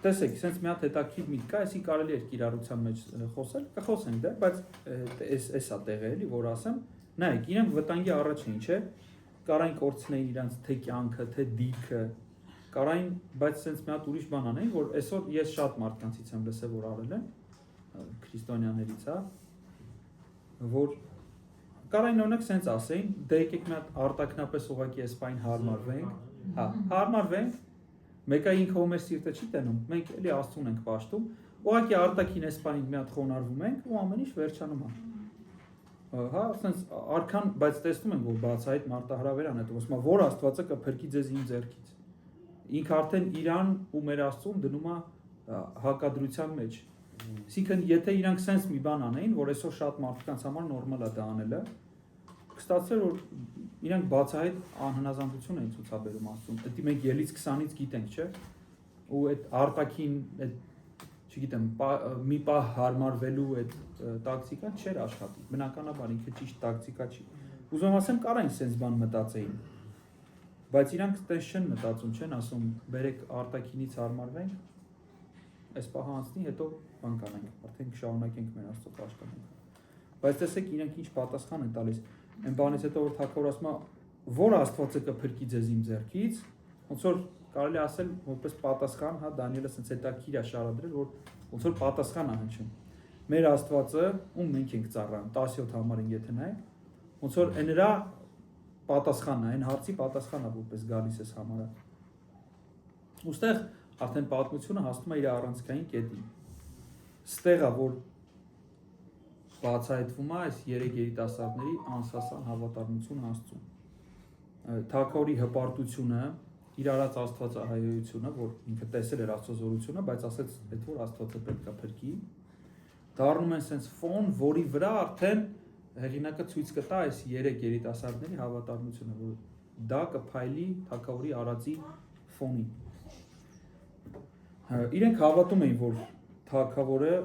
տեսեք, sense մի հատ հետաքրքիր միտք կա, այսի կարելի է կիրառության մեջ խոսել, կխոսենք դեռ, բայց էս է տեղը էլի, որ ասեմ, նայեք, իրենք վտանգի առաջ էին, չէ՞։ Կարային կորցնեին իրանց թե կյանքը, թե դիրքը, կարային, բայց sense մի հատ ուրիշ բան անեին, որ այսօր ես շատ մարդկանցից եմ լսել, որ արել են, քրիստոնյաներից, հա, որ կարային օրինակ sense ասեին, դե եկեք մի հատ արտակնապես ուղղակի այս բան հարմարվենք, հա, հարմարվենք, մեկը ինքը ո մեր սիրտը չի տենում, մենք էլի Աստծուն ենք պաշտում, ուղղակի արտակին այս բանին մի հատ խոնարհվում ենք ու ամեն ինչ վերջանում է։ Հա, sense արքան, բայց տեսնում ենք, որ բացահայտ մարտահրավեր ան է, ասում է, որ Աստվածը կփրկի ձեզ իմ ձեռքից։ Ինքը արդեն իրան ու մեր Աստծուն դնում է հակադրության մեջ։ Այսինքն, եթե իրանք sense մի բան անեին, որ այսօր շատ մարդկանց համար նորմալ է դա անելը, կստացվեր, որ իրանք բացահայտ անհնազանդություն են ցուցաբերում Աստծուն։ Դա մենք ելից 20-ից գիտենք, չէ՞։ Ու այդ արտաքին, այդ չգիտեմ, մի պահ հարմարվելու այդ տակտիկան չէր աշխատի։ Բնականաբար ինքը ճիշտ տակտիկա չի։ Ուզում ասեմ, կարային sense բան մտածեին։ Բայց իրանք տես չեն մտածում, չեն ասում, բերեք արտաքինից հարմարվենք, այս պահը անցնի, հետո բան կանենք, արդեն կշարունակենք մեր Աստծո պաշտամունքը։ Բայց տեսեք, իրանք ինչ պատասխան են տալիս։ Այն բանից հետո որ թագավորը ասում է, որ Աստվածը կփրկի ձեզ իմ ձեռքից, ոնց որ կարելի ասել որպես պատասխան, հա, Դանիելը ասենց հետաքրքիր է շարադրել, որ ոնց որ պատասխան է հնչում։ մեր Աստվածը, ում մենք ենք ծառայում, 17 համարին եթե նայենք, ոնց որ այն նրա պատասխանն է, այն հարցի պատասխանն է, որպես գալիս է համարը։ Ոստեղ արդեն պատմությունը հասնում է իր առանցքային կետին։ Ստեղա, որ բացահայտվում է այս 3 երիտասարդների անսասան հավատարմությունը Աստծուն։ Թագավորի հպարտությունը, իր արած աստվածահայությունը, որ ինքը տեսել էր Աստծո զորությունը, բայց ասեց, այդ որ Աստվածը պետք է փրկի, դառնում են sense ֆոն, որի վրա արդեն հեղինակը ցույց կտա այս 3 երիտասարդների հավատարմությունը, որ դա կփայլի թագավորի արածի ֆոնին։ Իրենք հավատում էին, որ թագավորը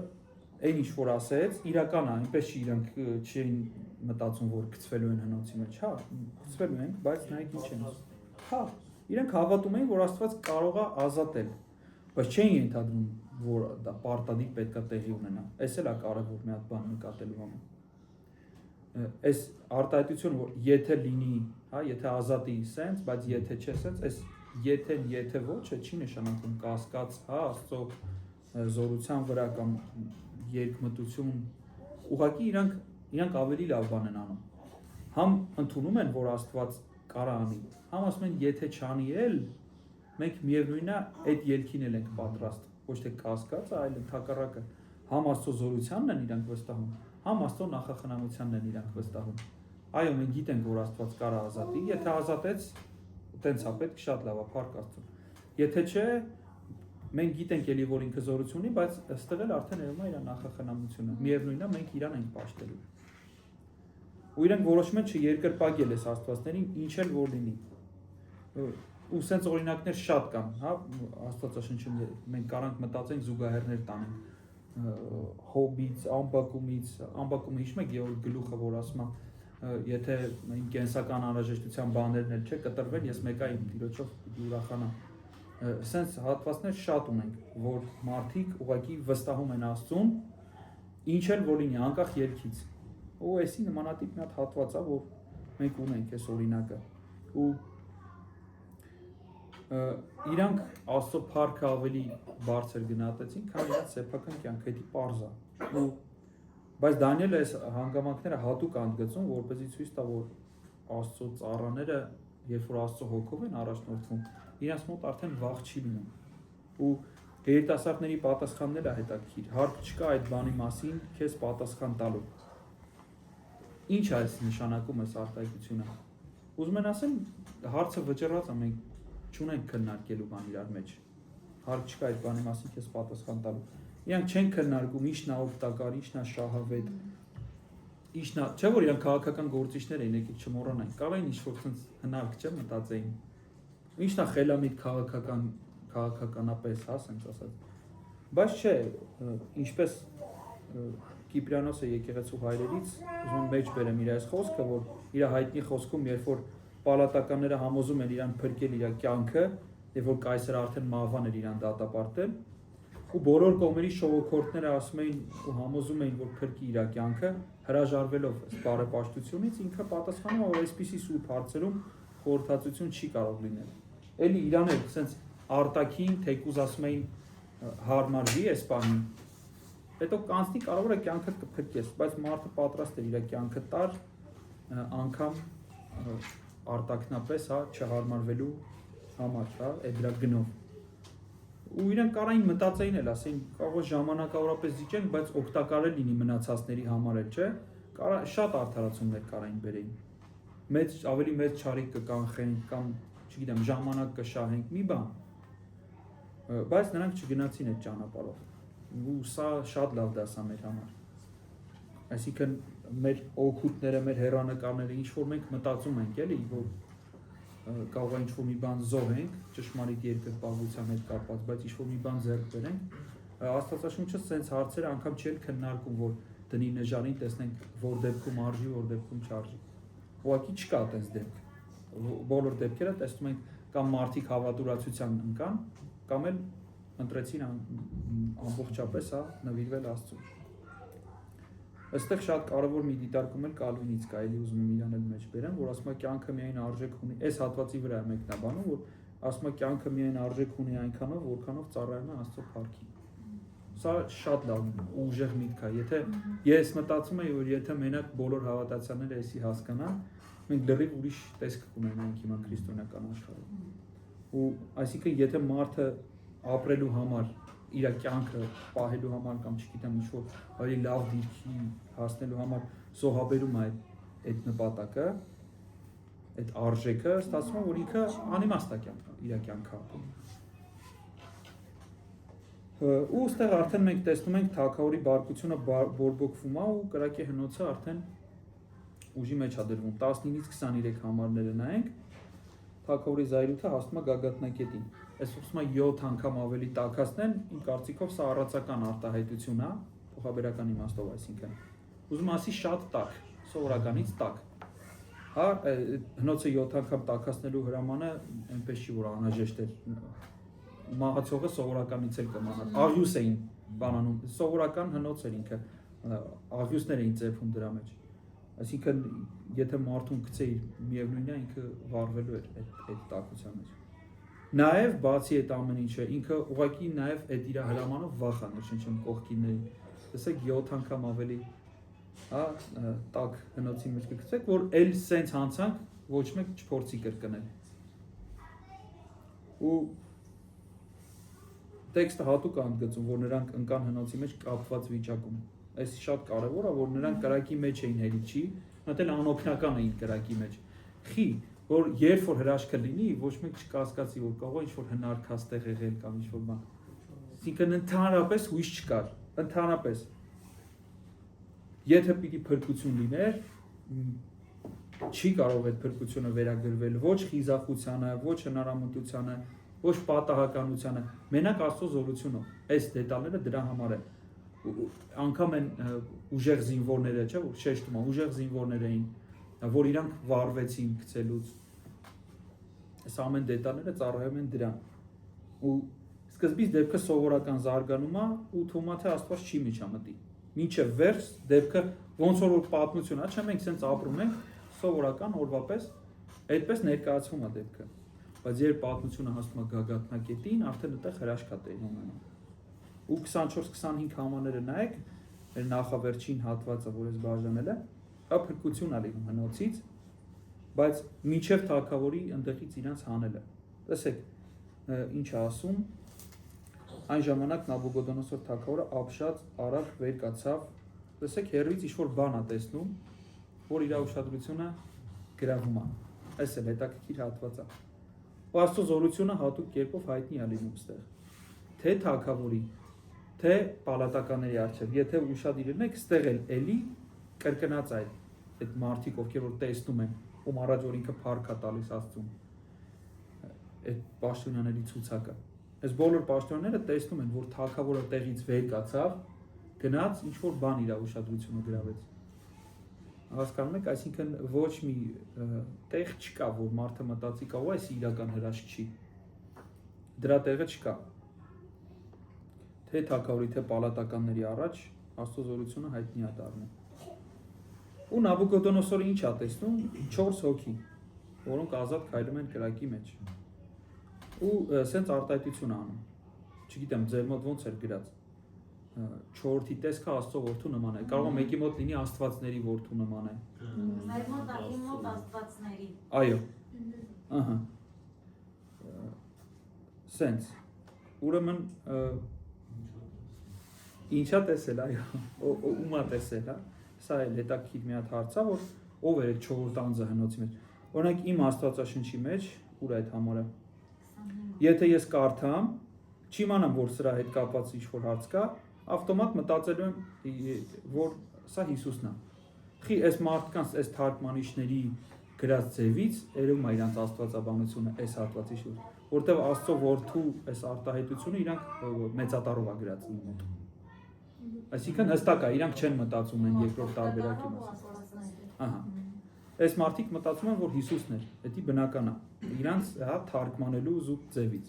այն ինչ որ ասեց, իրական է, այնպես չի իրանք չէին մտածում, որ գցվելու են հնոցի մեջ, հա, գցվելու են, բայց նայեք ինչ են։ Հա, իրենք հավատում էին, որ Աստված կարող է ազատել, բայց չէին ենթադրում, որ դա պարտադիր պետք է տեղի ունենա։ Այս էլ է կարևոր մի հատ բան նկատելու համար։ Այս արտահայտությունը, որ եթե լինի, հա, եթե ազատի sense, բայց եթե չէ sense, այս եթե ոչը չի նշանակում կասկած, հա, Աստծո զորության վրա կամ երկմտություն, ուղղակի իրանք ավելի լավ բան են անում։ Համ ընդունում են, որ Աստված կարա անի, համ ասում են, եթե չանի էլ, մենք միևնույնն է այդ ելքին էլ ենք պատրաստ, ոչ թե կասկած, այլ ընդհակառակը, համ Աստծո զորությանն են իրանք վստահում, համ Աստծո նախախնամությանն են իրանք վստահում։ Այո, մենք գիտենք, որ Աստված կարա ազատի, եթե ազատեց, տենց է պետք, շատ լավ է, փառք Աստծուն։ Եթե չէ, մենք գիտենք էլի, որ ինքը զորություն ունի, բայց ըստեղ էլ արդեն երևում է իր նախախնամությունը։ Միևնույնն է, մենք իրան ենք պաշտելու։ Ու իրենք որոշում են չերկրպագել այս աստվածներին, ինչ էլ որ լինի։ Ու սենց օրինակներ շատ կան, հա, Աստվածաշնչում մենք կարանք մտածենք զուգահեռներ տանենք Հոբից, Ամբակումը հիշում եք Գեորգ Գլուխը, որ ասում է, եթե իմ կենսական անհրաժեշտության բաներն էլ չէ, կտրվեն, ես մեկա իմ տիրոջով պիտի ուրախանամ։ Սենց հատվածներ շատ ունենք, որ մարդիկ ուղղակի վստահում են Աստծուն, ինչ էլ որ լինի, անկախ ելքից։ Ու էսի նմանատիպ մի հատ հատված է, որ մենք ունենք այս օրինակը։ Ու իրանք Աստծո փառքը ավելի բարձր գնահատեցին, քան իրաց սեփական կյանքը, դա պարզ է։ Բայց Դանիելը այս հանգամանքները հատուկ ընդգծում, որպեսզի ցույց տա, որ Աստծո ծառաները, երբ որ Աստծո հոգով են առաջնորդվում, իրենց մոտ արդեն վախ չի լինում։ Ու երիտասարդների պատասխանները հետաքրքիր, հարկ չկա այդ բանի մասին քեզ պատասխան տալու։ Ինչ է այս նշանակում այս արտահայտությունը։ Ուզում են ասեմ, հարցը վճռած է, մենք չունենք քննարկելու բան իրար մեջ։ Հարկ չկա այդ բանի մասին քեզ պատասխան տալու։ Իրանք չեն քննարկում ինչն է օգտակար, ինչն է շահավետ, ինչն է, չէ՞ որ իրանք քաղաքական գործիչներ էին, եկեք չմոռանանք, կարող էին ինչ-որ ցած հնարք չէ մտածեին։ Ինչն է խելամիտ քաղաքականապես, հա, ասենք ասած։ Բայց չէ, ինչպես Կիպրիանոսը եկեղեցու հայրերից, ուզում եմ մեջ բերեմ իր այս խոսքը, որ իր հայտնի խոսքում, երբ որ պալատականները համոզում են իրան փրկել իր կյանքը, եւ որ կայսրը արդեն մահվան էր իրան դատապարտել, ու բոլոր կողմերի շողոքորթները ասում էին ու համոզում էին, որ փրկի իր կյանքը, հրաժարվելով այս բարեպաշտությունից, ինքը պատասխանում է, որ այսպիսի սուրբ հարցերում խորհրդածություն չի կարող լինել։ Էլի իրան էլ sense արտաքին թեկուզ ասում էին հարմարվի այս բանին, հետո կանցնի կարող է կյանքդ կփրկես, բայց մարդը պատրաստ է իր կյանքը տար անգամ արտաքնապես, հա, չհարմարվելու համար, հա, այդ դրա գնով։ Ու իրենք կարային մտածեին էլ, ասեին, կարող է ժամանակավորապես զիջենք, բայց օգտակար է լինի մնացածների համար էլ, չէ՞։ Շատ արդարացումներ կարային բերեին։ Ավելի մեծ չարիք կկանխենք կամ, չգիտեմ, ժամանակ կշահենք, մի բան։ Բայց նրանք չգնացին այդ ճանապարհով։ Ու սա շատ լավ դաս է մեր համար։ Այսինքն մեր օգուտները, մեր հեռանկարները, ինչ որ մենք մտածում ենք, էլի, որ կարող է ինչ-որ մի բան զոհենք, ճշմարիտ երկրպագության հետ կապված, բայց ինչ-որ մի բան ձեռք բերենք, Աստվածաշունչը սենց հարցերը անգամ չի քննարկում, որ դնի նժարին տեսնենք, որ դեպքում արժի, որ դեպքում չարժի։ Ուղղակի չկա այդպես դեպք։ Բոլոր դեպքերը տեսնում ենք կամ մարդիկ հավատուրացության ընկան, կամ էլ ընտրեցին ամբողջապես, հա, նվիրվել Աստծուն։ Այստեղ շատ կարևոր մի դիտարկում էլ Կալվինից կա, էլի ուզում եմ իրան էլ մեջ բերեմ, որ ասում է կյանքը միայն արժեք ունի, այս հատվածի վրա է մեկնաբանում, որ ասում է կյանքը միայն արժեք ունի այնքանով, որքանով ծառայում է Աստծո փառքին։ Սա շատ լավ ուժեղ միտք է։ Եթե ես մտածում եմ, որ եթե մենակ բոլոր հավատացյալները էսի հասկանան, մենք լրիվ ուրիշ տեսք կունենանք հիմա քրիստոնեական աշխարհում։ Ու այսինքն եթե մարդը ապրելու համար, իր կյանքը պահելու համար կամ չգիտեմ ինչ-որ ավելի լավ դիրքի հասնելու համար զոհաբերում է այդ նպատակը, այդ արժեքը, ստացվում է, որ ինքը անիմաստ է իր կյանքը ապրում։ Ու ստեղ արդեն մենք տեսնում ենք թագավորի բարկությունը բորբոքվում է ու կրակի հնոցը արդեն ուժի մեջ է դրվում։ 19-ից 23 համարները նայենք, թագավորի զայրույթը հասնում է գագաթնակետին։ Այս ուղղում է 7 անգամ ավելի տաքացնեն, իմ կարծիքով սա առածական արտահայտություն է, փոխաբերական իմաստով, այսինքն։ Ուզում ասի շատ տաք, սովորականից տաք։ Հա, հնոցը 7 անգամ տաքացնելու հրամանը այնպես չի, որ անհրաժեշտ է։ Մահացողը սովորականից էլ կմանար։ Աղյուս էին բանանում, սովորական հնոց էր ինքը, աղյուսներ էին ծեփում դրա մեջ։ Այսինքն, եթե մարդուն գցեիր միևնույնն է, ինքը վառվելու էր այդ տաքության մեջ։ Նաև բացի այդ ամեն ինչը, ինքը ուղղակի նաև այդ իր հրամանով վախաներ, շնչում կողքինների։ Տեսեք 7 անգամ ավելի, հա, տաք հնոցի մեջ կգցեք, որ էլ սենց հանցանք ոչ մեկ չփորձի կրկնել։ Ու տեքստը հատուկ ընդգծում, որ նրանք ընկան հնոցի մեջ կապված վիճակում։ Այս շատ կարևոր է, որ նրանք կրակի մեջ էին հերիք չի, նա էլ անօգնական էին կրակի մեջ։ Խի, որ երբ որ հրաշքը լինի, ոչ մեկ չկասկածի, որ կարող է ինչ-որ հնարքած տեղ եղել կամ ինչ-որ բան։ Այսինքն ընդհանրապես հույս չկար, ընդհանրապես։ Եթե պիտի փրկություն լիներ, չի կարող այդ փրկությունը վերագրվել ոչ խիզախությանը, ոչ հնարամտությանը, ոչ պատահականությանը, մենակ Աստծո զորությունով։ Այս դետալները դրա համար են։ Անգամ են ուժեղ զինվորները, չէ՞, որ շեշտում է, ուժեղ զինվորներ էին, որ իրանք վառվեցին գցելուց։ Այս ամեն դետալները ծառայում են դրան։ Ու սկզբից դեպքը սովորական զարգանում է ու թվում է թե Աստված չի միջամտի։ Մինչև վերջ դեպքը ոնց որ պատմություն է, չէ՞ մենք սենց ապրում ենք սովորական օրվա պես, այդպես ներկայացվում է դեպքը։ Բայց երբ պատմությունը հասնում է գագաթնակետին, արդեն այդտեղ հրաշք է տեղի ունենում։ Ու 24-25 համարները նայեք, մեր նախավերջին հատվածը, որ ես բաժանել եմ, հա փրկություն ա լինում հնոցից, բայց մինչև թագավորի ընդեղից իրանց հանելը։ Տեսեք, ինչ է ասում, այն ժամանակ Նաբուկոդոնոսոր թագավորը ապշած արագ վեր կացավ, տեսեք հեռվից ինչ-որ բան է տեսնում, որ իր ուշադրությունը գրավում է։ Այս էլ հետաքրքիր հատված է։ Ու Աստծո զորությունը հատուկ կերպով հայտնի է լինում ստեղ։ Թե թագավորի, թե պալատականների առջև, եթե ուշադիր եք, ստեղ էլի կրկնած այդ մարդիկ, ովքեր որ տեսնում են, ում առաջ որ ինքը փառք է տալիս Աստծուն, այդ պաշտոնյաների ցուցակը։ Այս բոլոր պաշտոնյաները տեսնում են, որ թագավորը տեղից վեր կացավ, գնաց ինչ որ բան իր ուշադրությունը գրավեց։ Հասկանում եք, այսինքն ոչ մի տեղ չկա, որ մարդը մտածի կա, այս իրական հրաշք չի։ Դրա տեղը չկա։ Թե թագավորի, թե պալատականների առաջ Աստծո զորությունը հայտնի է դառնում։ Ու Նաբուկոդոնոսորը ինչ է տեսնում 4 հոգի, որոնք ազատ քայլում են կրակի մեջ։ Ու սենց արտահայտություն անում։ Չգիտեմ, ձեր մոտ ոնց էր գրած։ 4-ի տեսքը Աստծո որդու նման է։ Կարող է մեկի մոտ լինի Աստվածների որդու նման է։ Մեր մոտ Աստվածների։ Այո։ Ահա։ Սենց։ Ուրեմն ինչա տեսել, այո, ումա տեսել, հա։ Սա էլ հետաքրքիր մի հատ հարց է, որ ով էր այդ 4 անձը հնոցի մեջ։ Օրինակ իմ Աստվածաշնչի մեջ, ուր է այդ համարը։ Եթե ես կարդամ, չիմանամ, որ սրա հետ կապված ինչ-որ հարց կա, ավտոմատ մտածելու եմ, որ սա Հիսուսն է։ Խի այս մարդկանց, այս թարգմանիչների գրած ձևից երևում է իրանց աստվածաբանությունը այս հատվածի շուրջ, որտեղ Աստծո որդու այս արտահայտությունը իրանք մեծատառով է գրած իմ մոտ։ Այսինքն հստակ է, իրանք չեն մտածում են երկրորդ տարբերակի մասին։ Ահա։ Այս մարդիկ մտածում են, որ Հիսուսն էր, դա բնական է։ Իրանց հա թարգմանելու զուտ ձևից։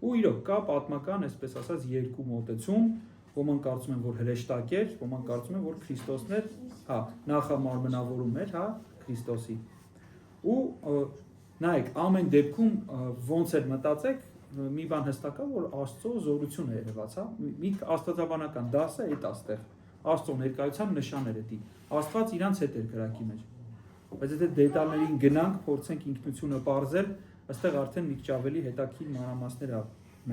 Ու իրոք կա պատմական, այսպես ասած, երկու մոտեցում, ոմանք կարծում են, որ հրեշտակ էր, ոմանք կարծում են, որ Քրիստոսն էր, հա, նախամարմնավորում էր, հա, Քրիստոսի։ Ու նայեք, ամեն դեպքում ոնց էր մտածեք, մի բան հստակ է, որ Աստծո զորությունը երևաց, հա։ Մի աստվածաբանական դասը այդ աստեղ Աստծո ներկայության նշանները դի։ Աստված իրանց հետ էր գրակի մեջ։ Բայց եթե դետալներին գնանք, փորձենք ինքնությունը բարձել, այստեղ արդեն մի քիչ ավելի հետաքրքիր մանրամասներ է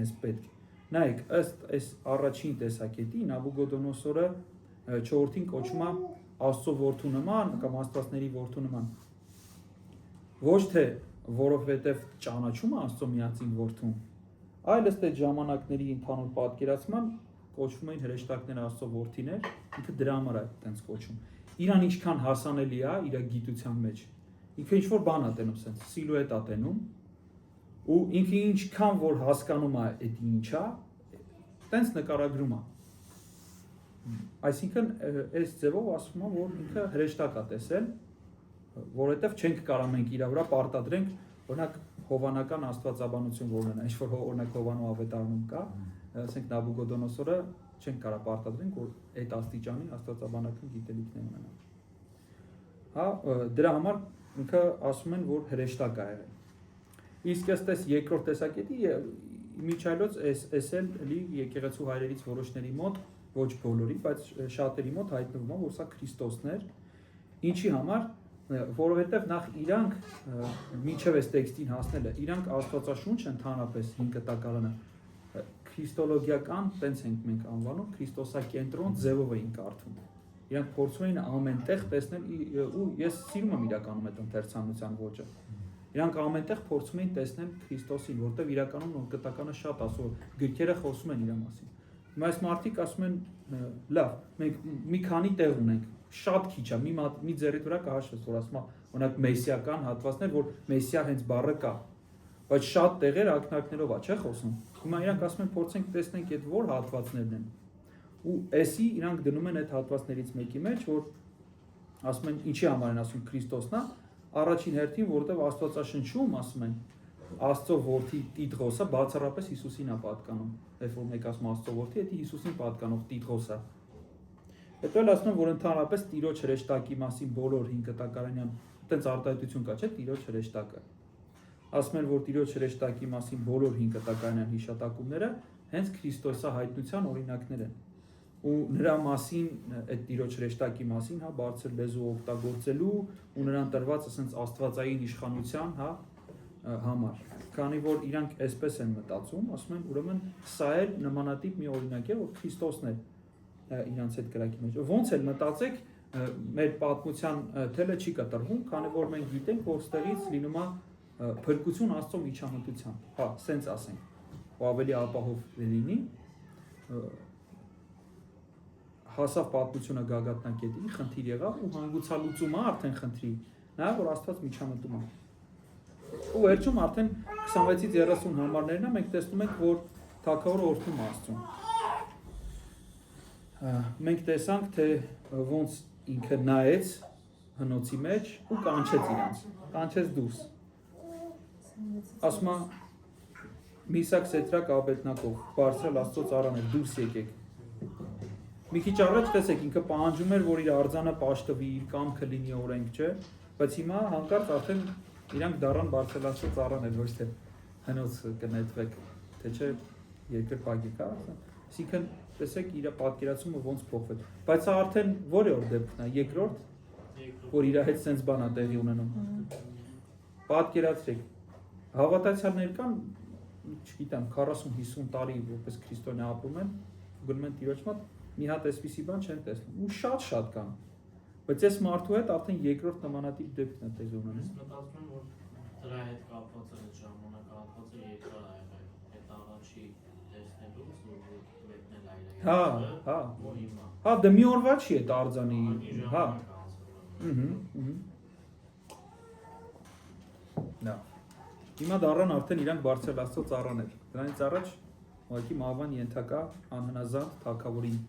մեզ պետք։ Նայեք, ըստ այս առաջին տեսակետի Նաբուկոդոնոսորը 4-ին կոչվում է Աստծո որդու նման կամ աստվածների որդու նման։ Ոչ թե որովհետև ճանաչում է Աստծո միածին որդուն, այլ ըստ այդ ժամանակների ընդհանուր պատկերացման կոչվում էին հրեշտակները Աստծո որդիներ, ինքը դրա համար է այդպես կոչվում։ Իրան ինչքան հասանելի է իր գիտության մեջ։ Ինքը ինչ-որ բան է տենում, sense սիլուետ է տենում, ու ինքը ինչքան որ հասկանում է այդ ինչա, տենց նկարագրում է։ Այսինքն այս ձևով ասում եմ, որ ինքը հրեշտակ է տեսել, որովհետև չենք կարող մենք իր վրա պարտադրենք, օրինակ հովանական աստվածաբանություն որն է, ինչ որ օրինակ Հովանու ավետարանում կա, ասենք Նաբուկոդոնոսորը չենք կարող պարտադրենք, որ այդ աստիճանի աստվածաբանական գիտելիքներ ունենա։ Հա, դրա համար ինքը ասում են, որ հրեշտակ է եղել։ Իսկ ըստ երկրորդ տեսակետի միջայլոց էս էլ եկեղեցու հայրերից որոշների մոտ, ոչ բոլորի, բայց շատերի մոտ հայտնվում է, որ սա Քրիստոսն էր, ինչի համար, որովհետև նախ իրանք մինչև այս տեքստին հասնելը, իրանք Աստվածաշունչը ընդհանրապես 5 տակարանը քրիստոլոգիական, տենց ենք մենք անվանում, քրիստոսակենտրոն ձևով էին կարդում։ Իրանք փորձում էին ամենտեղ տեսնել ու ես սիրում եմ իրականում այդ ընթերցանության ոճը։ Իրանք ամենտեղ փորձում էին տեսնել Քրիստոսին, որտեղ իրականում նոր կտականը շատ ասում, գրքերը խոսում են իր մասին։ Հիմա այս մարդիկ ասում են, լավ, մենք մի քանի տեղ ունենք, շատ քիչ է, մի ձեռիդ վրա կհաշվես, որ ասում է, օրինակ մեսիական հատվածներ, որ մեսիա հենց բառը կա, բայց շատ տեղեր ակնարկներով է, չէ՞ խոսում։ Հիմա իրանք ասում են, փորձենք տեսնենք այդ որ հատվածներն են։ Ու էսի իրանք դնում են այդ հատվածներից մեկի մեջ, որ ասում են, ինչի համար են ասում Քրիստոսն է, առաջին հերթին, որովհետև Աստվածաշնչում ասում են, Աստծո որդի Տիտղոսը բացառապես Հիսուսին է պատկանում։ Երբ որ մեկ ասում Աստծո որդի, դա Հիսուսին պատկանող Տիտղոսը։ Հետո էլ ասում են, որ ընդհանրապես Տիրոջ հրեշտակի մասին բոլոր 5 տակարանյան այդպես արտահայտություն կա, չէ՞, Տիրոջ հրեշտակը։ Ասում են, որ Տիրոջ հրեշտակի մասին բոլոր 5 տակարանյան հիշատակումները հենց Քրիստոսի հայտնության օրինակներ են։ Ու նրա մասին այդ Տիրոջ հրեշտակի մասին, հա, բարձր լեզու օգտագործելու ու նրան տրված ասենց աստվածային իշխանության, հա, համար։ Քանի որ իրանք այսպես են մտածում, ասում են, ուրեմն սա էլ նմանատիպ մի օրինակ է, որ Քրիստոսն է իրանց այդ գրակի մեջ։ Ոնց էլ մտածեք, մեր պատմության թելը չի կտրվում, քանի որ մենք գիտենք, որ ստեղից լինում է փրկություն Աստծո միջամտությամբ։ Հա, սենց ասենք, ու ավելի ապահով լինի, հասավ պատմությունը գագաթնակետին, խնդիր եղավ ու հանգուցալուծումը արդեն խնդրի, նա որ Աստված միջամտում է։ Ու վերջում արդեն 26-ից 30 համարներն է, մենք տեսնում ենք, որ թագավորը օրհնում է Աստծուն։ Մենք տեսանք, թե ոնց ինքը նայեց հնոցի մեջ ու կանչեց իրանց, կանչեց դուրս։ Ասում է Միսակ Սետրակ Աբեդնակով, բարձրալ Աստծո ծառաներ, դուրս եկեք։ Մի քիչ առաջ տեսեք, ինքը պահանջում էր, որ իր արձանը պաշտվի, իր կամքը լինի օրենք, չէ՞, բայց հիմա հանկարծ արդեն իրանք դառան բարձրալ Աստծո ծառաներ, ոչ թե հնոց կնետվեք, թե չէ երկրպագի կա, այսինքն տեսեք իր պատկերացումը ոնց փոխվել։ Բայց սա արդեն որի՞որ դեպքն է, երկրորդ, որ իր հետ sense բան է տեղի ունենում։ Պատկերացրեք, հավատացյալներ կան, չգիտեմ, 40-50 տարի որպես քրիստոնյա ապրում են, գնում են Տիրոջ մոտ, մի հատ այսպիսի բան չեն տեսնում, ու շատ կան։ Բայց այս մարդու հետ արդեն երկրորդ նմանատիպ դեպքն է տեղի ունենում։ Ես մտածում եմ, որ դրա հետ կապված է ժամանակահատվածը երկար է եղել, այդ առաջի տեսնելուց ու մեկնել այլ։ Հա։ Ու հիմա։ Հա, դա մի օրվա չի այդ արձանի, հա։ Նա։ Հիմա դառան արդեն իրանք բարձրալ Աստծո ծառաներ։ Դրանից առաջ ուղղակի մահվան ենթակա անհնազանդ թագավորին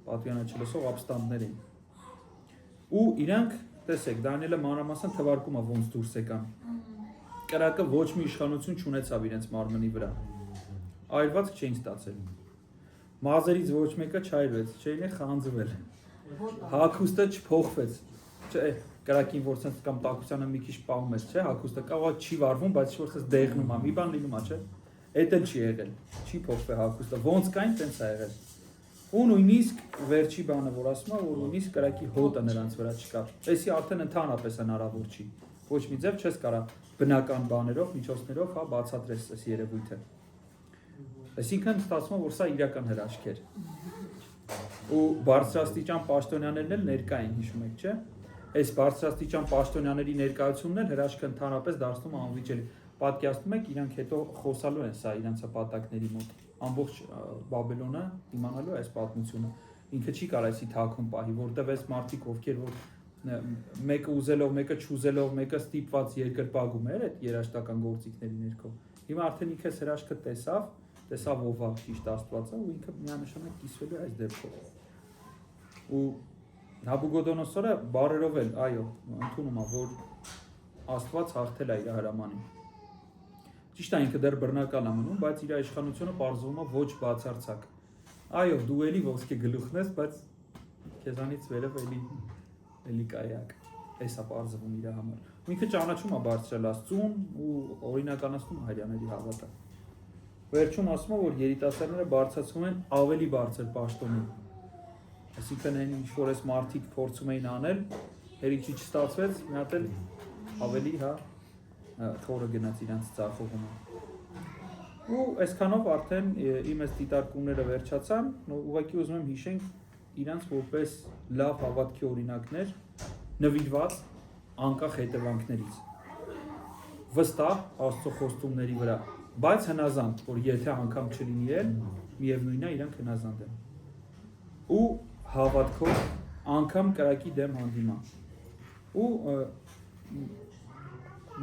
պատվիրանաչելսող ապստամբներ էին։ Ու իրանք, տեսեք, Դանիելը մանրամասն թվարկում է ոնց դուրս եկան։ Կրակը ոչ մի իշխանություն չունեցավ իրենց մարմնի վրա։ Այրվածք չէին ստացել։ Մազերից ոչ մեկը չայրվեց, չէին խանձվել։ Հագուստը չփոխվեց։ Չէ, կրակին որ sense կամ տակությանը մի քիչ պահում ես, չէ, հագուստը կարող չի վարվում, բայց ինչ-որ sense դեղնում է, մի բան լինում է, չէ։ Էդ էլ չի եղել, չի փոխվել հագուստը, ոնց կային, տենց է եղել։ Ու նույնիսկ վերջի բանը, որ ասում է, որ նույնիսկ կրակի հոտը նրանց վրա չկա։ Էսի արդեն ընդհանրապես հնարավոր չի։ Ոչ մի ձև չես կարա բնական բաներով, միջոցներով հա բացատրես այս երևույթը։ Այսինքն ստացվում է, որ սա իրական հրաշք էր։ Ու բարձրաստիճան պաշտոնյաներն էլ ներկա են, հիշում եք, չէ՞։ Այս բարձրաստիճան պաշտոնյաների ներկայությունն էլ հրաշքը ընդհանրապես դարձնում է անվիճելի։ Պատկերացնում եք, իրանք հետո խոսալու են սա իրանց հպատակների մոտ։ Ամբողջ Բաբելոնը իմանալու է այս պատմությունը։ Ինքը չի կարող այսի թաքուն պահի, որտեղ այս մարդիկ ովքեր որ մեկը ուզելով, մեկը չուզելով, մեկը ստիպված երկրպագում էր այդ երաշտական գործիքների ներքո։ Հիմա արդեն ինքը հրաշքը տեսավ ով է ճիշտ Աստվածը ու ինքը միանշանակ կիսվելու է այս դեպքով։ Ու Նաբուկոդոնոսորը բարերով էլ, այո, ընդունում է, որ Աստված հաղթել է իր հրամանին։ Ճիշտ է, ինքը դեռ բռնակալ է մնում, բայց իր իշխանությունը պարզվում է ոչ բացարձակ։ Այո, դու էլի ոսկե գլուխն ես, բայց քեզանից վերև էլի կայակ։ Էս է պարզվում իր համար։ Ու ինքը ճանաչում է բարձրել Աստծուն ու օրինականացնում հայրյաների հավատը։ Վերջում ասում է, որ երիտասարդները բարձրացվում են ավելի բարձր պաշտոնի։ Այսինքն այն ինչ որ այս մարդիկ փորձում էին անել, հերիքի չստացվեց, մի հատ էլ ավելի հա թորը գնաց իրանց ծախողումը։ Ու այսքանով արդեն իմ այս դիտարկումները վերջացան, ուղղակի ուզում եմ հիշենք իրանց որպես լավ հավատքի օրինակներ, նվիրված անկախ հետևանքներից։ Վստահ Աստծո խոստումների վրա, բայց հնազանդ, որ եթե անգամ չլինի էլ, միևնույնն է իրանք հնազանդ են։ Ու հավատքով անգամ կրակի դեմ հանդիման։ Ու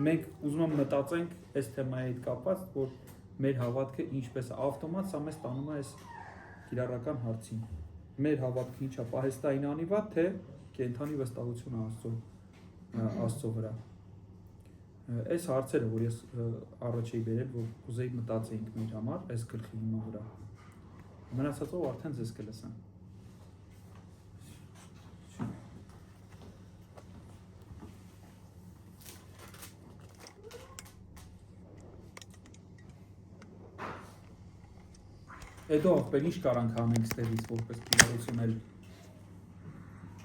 մենք ուզում եմ մտածենք այս թեմայի հետ կապված, որ մեր հավատքը ինչպես է ավտոմատ, սա մեզ տանում է այս կիրառական հարցին։ Մեր հավատքը ինչ է պահեստային անիվատ, թե կենդանի վստահություն Աստծո վրա։ Այս հարցերը, որ ես առաջ էի բերել, որ կուզեի մտածեինք մեր համար, այս գլխի հիման վրա։ Մնացածով արդեն ձեզ կլսեմ։ Հետո ախպեր ինչ կարանք անենք ստեղից որպես կիրառություն էլ